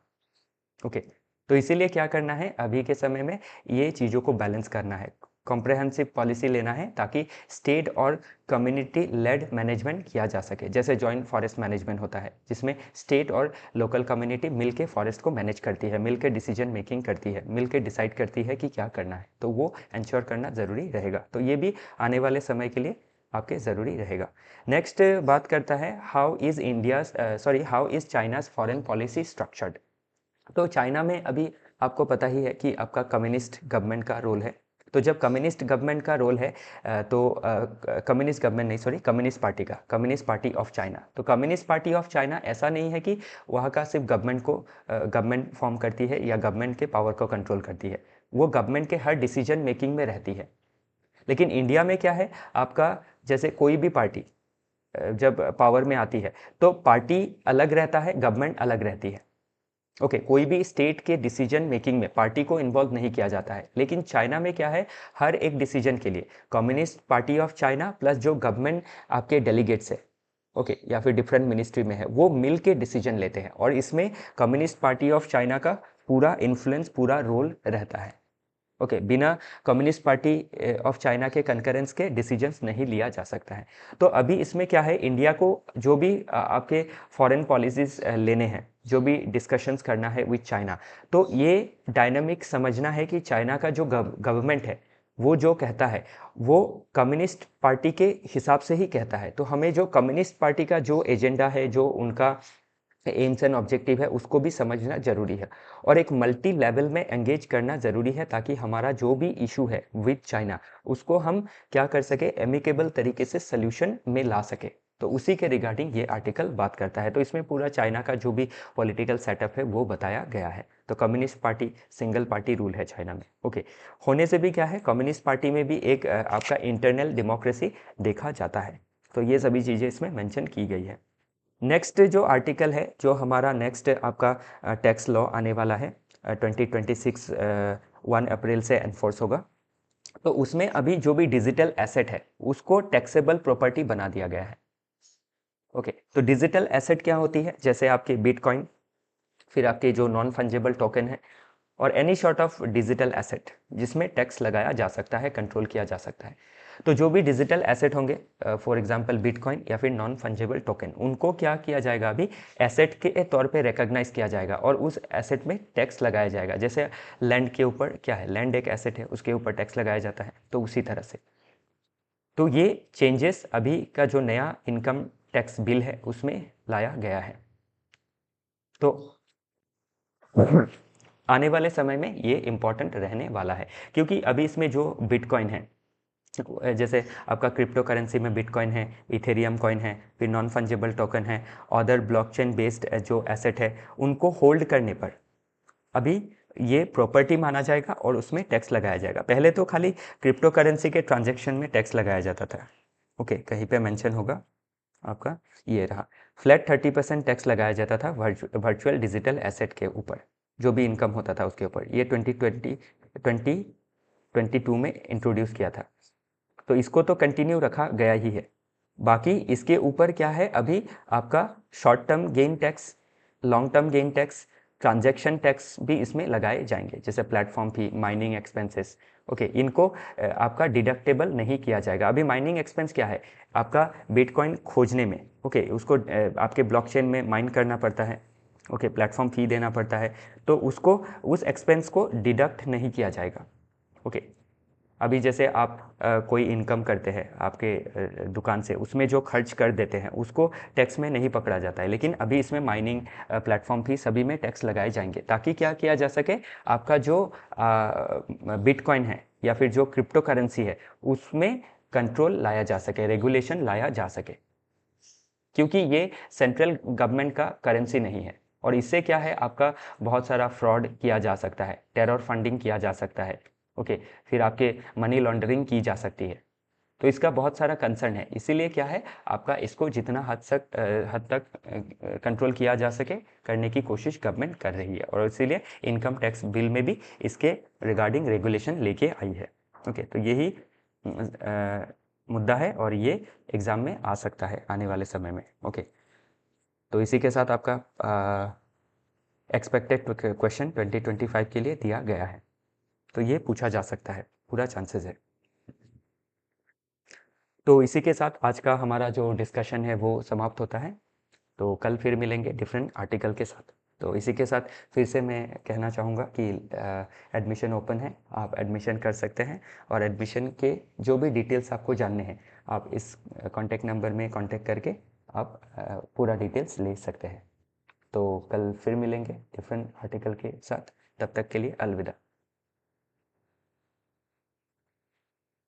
ओके, तो इसीलिए क्या करना है अभी के समय में, ये चीज़ों को बैलेंस करना है, कॉम्प्रहेंसिव पॉलिसी लेना है ताकि स्टेट और कम्युनिटी लेड मैनेजमेंट किया जा सके। जैसे जॉइंट फॉरेस्ट मैनेजमेंट होता है जिसमें स्टेट और लोकल कम्युनिटी मिलके फॉरेस्ट को मैनेज करती है, मिलके डिसीजन मेकिंग करती है, मिलके डिसाइड करती है कि क्या करना है, तो वो इंश्योर करना ज़रूरी रहेगा। तो ये भी आने वाले समय के लिए आपके ज़रूरी रहेगा। नेक्स्ट बात करता है how is China's foreign policy structured. तो चाइना में अभी आपको पता ही है कि आपका कम्युनिस्ट गवर्नमेंट का रोल है। तो जब कम्युनिस्ट गवर्नमेंट का रोल है तो कम्युनिस्ट गवर्नमेंट नहीं, सॉरी, कम्युनिस्ट पार्टी का, कम्युनिस्ट पार्टी ऑफ चाइना। तो कम्युनिस्ट पार्टी ऑफ चाइना ऐसा नहीं है कि वहाँ का सिर्फ गवर्नमेंट फॉर्म करती है या गवर्नमेंट के पावर को कंट्रोल करती है, वो गवर्नमेंट के हर डिसीजन मेकिंग में रहती है। लेकिन इंडिया में क्या है, आपका जैसे कोई भी पार्टी जब पावर में आती है तो पार्टी अलग रहता है, गवर्नमेंट अलग रहती है। ओके, कोई भी स्टेट के डिसीजन मेकिंग में पार्टी को इन्वॉल्व नहीं किया जाता है। लेकिन चाइना में क्या है, हर एक डिसीजन के लिए communist party of China plus जो गवर्नमेंट आपके डेलीगेट्स है, ओके, या फिर डिफरेंट मिनिस्ट्री में है, वो मिल के डिसीजन लेते हैं और इसमें कम्युनिस्ट पार्टी ऑफ चाइना का पूरा इन्फ्लुएंस, पूरा रोल रहता है। ओके, बिना कम्युनिस्ट पार्टी ऑफ चाइना के कंकरेंस के डिसीजंस नहीं लिया जा सकता है। तो अभी इसमें क्या है, इंडिया को जो भी आपके फॉरेन पॉलिसीज लेने हैं, जो भी डिस्कशंस करना है विद चाइना, तो ये डायनामिक समझना है कि चाइना का जो गवर्नमेंट है वो जो कहता है वो कम्युनिस्ट पार्टी के हिसाब से ही कहता है। तो हमें जो कम्युनिस्ट पार्टी का जो एजेंडा है, जो उनका एम्स एंड ऑब्जेक्टिव है, उसको भी समझना जरूरी है और एक मल्टी लेवल में एंगेज करना ज़रूरी है ताकि हमारा जो भी इशू है विद चाइना उसको हम क्या कर सके, एमिकेबल तरीके से सोल्यूशन में ला सके। तो उसी के रिगार्डिंग ये आर्टिकल बात करता है। तो इसमें पूरा चाइना का जो भी पॉलिटिकल सेटअप है वो बताया गया है। तो communist party single party rule है चाइना में। ओके, होने से भी क्या है, कम्युनिस्ट पार्टी में भी एक आपका इंटरनल डेमोक्रेसी देखा जाता है। तो ये सभी चीज़ें इसमें मेंशन की गई है। नेक्स्ट जो आर्टिकल है, जो हमारा नेक्स्ट आपका टैक्स लॉ आने वाला है 2026 1 अप्रैल से एनफोर्स होगा। तो उसमें अभी जो भी डिजिटल एसेट है उसको टैक्सेबल प्रॉपर्टी बना दिया गया है। ओके, तो डिजिटल एसेट क्या होती है, जैसे आपके बिटकॉइन, फिर आपके जो नॉन फंजेबल टोकन है और any sort of digital asset जिसमें टैक्स लगाया जा सकता है, कंट्रोल किया जा सकता है। तो जो भी डिजिटल एसेट होंगे, फॉर एग्जांपल बिटकॉइन या फिर नॉन फंजेबल टोकन, उनको क्या किया जाएगा, अभी एसेट के तौर पे रिकॉग्नाइज किया जाएगा और उस एसेट में टैक्स लगाया जाएगा। जैसे लैंड के ऊपर क्या है, लैंड एक एसेट है, उसके ऊपर टैक्स लगाया जाता है, तो उसी तरह से। तो ये चेंजेस अभी का जो नया इनकम टैक्स बिल है उसमें लाया गया है। तो आने वाले समय में ये इम्पॉर्टेंट रहने वाला है, क्योंकि अभी इसमें जो बिटकॉइन है, जैसे आपका क्रिप्टो करेंसी में बिटकॉइन है, इथेरियम कॉइन है, फिर नॉन फंजेबल टोकन है, अदर ब्लॉकचेन बेस्ड जो एसेट है, उनको होल्ड करने पर अभी ये प्रॉपर्टी माना जाएगा और उसमें टैक्स लगाया जाएगा। पहले तो खाली क्रिप्टो करेंसी के ट्रांजेक्शन में टैक्स लगाया जाता था। ओके, कहीं पे मेंशन होगा आपका, ये रहा, फ्लैट 30% टैक्स लगाया जाता था वर्चुअल डिजिटल एसेट के ऊपर, जो भी इनकम होता था उसके ऊपर। ये 2022 में इंट्रोड्यूस किया था, तो इसको तो कंटिन्यू रखा गया ही है। बाकी इसके ऊपर क्या है, अभी आपका short term gain tax, long term gain tax, transaction tax भी इसमें लगाए जाएंगे, जैसे platform fee, mining expenses. Okay, इनको आपका डिडक्टेबल नहीं किया जाएगा। अभी माइनिंग एक्सपेंस क्या है, आपका बिटकॉइन खोजने में, ओके, उसको आपके ब्लॉकचेन में माइन करना पड़ता है, ओके, प्लेटफॉर्म फी देना पड़ता है, तो उसको, उस एक्सपेंस को डिडक्ट नहीं किया जाएगा। ओके, अभी जैसे आप कोई इनकम करते हैं आपके दुकान से, उसमें जो खर्च कर देते हैं उसको टैक्स में नहीं पकड़ा जाता है, लेकिन अभी इसमें माइनिंग प्लेटफॉर्म फी सभी में टैक्स लगाए जाएंगे, ताकि क्या किया जा सके, आपका जो बिटकॉइन है या फिर जो क्रिप्टो करेंसी है उसमें कंट्रोल लाया जा सके, रेगुलेशन लाया जा सके, क्योंकि ये सेंट्रल गवर्नमेंट का करेंसी नहीं है। और इससे क्या है, आपका बहुत सारा फ्रॉड किया जा सकता है, टेरर फंडिंग किया जा सकता है, ओके, फिर आपके मनी लॉन्ड्रिंग की जा सकती है। तो इसका बहुत सारा कंसर्न है, इसीलिए क्या है, आपका इसको जितना हद तक कंट्रोल किया जा सके करने की कोशिश गवर्नमेंट कर रही है, और इसीलिए इनकम टैक्स बिल में भी इसके रिगार्डिंग रेगुलेशन लेके आई है। ओके, तो यही मुद्दा है और ये एग्ज़ाम में आ सकता है आने वाले समय में। ओके, तो इसी के साथ आपका एक्सपेक्टेड क्वेश्चन 2025 के लिए दिया गया है, तो ये पूछा जा सकता है, पूरा चांसेस है। तो इसी के साथ आज का हमारा जो डिस्कशन है वो समाप्त होता है, तो कल फिर मिलेंगे डिफरेंट आर्टिकल के साथ। तो इसी के साथ फिर से मैं कहना चाहूँगा कि एडमिशन ओपन है, आप एडमिशन कर सकते हैं, और एडमिशन के जो भी डिटेल्स आपको जानने हैं आप इस कॉन्टैक्ट नंबर में कॉन्टैक्ट करके आप पूरा डिटेल्स ले सकते हैं। तो कल फिर मिलेंगे डिफरेंट आर्टिकल के साथ, तब तक के लिए अलविदा।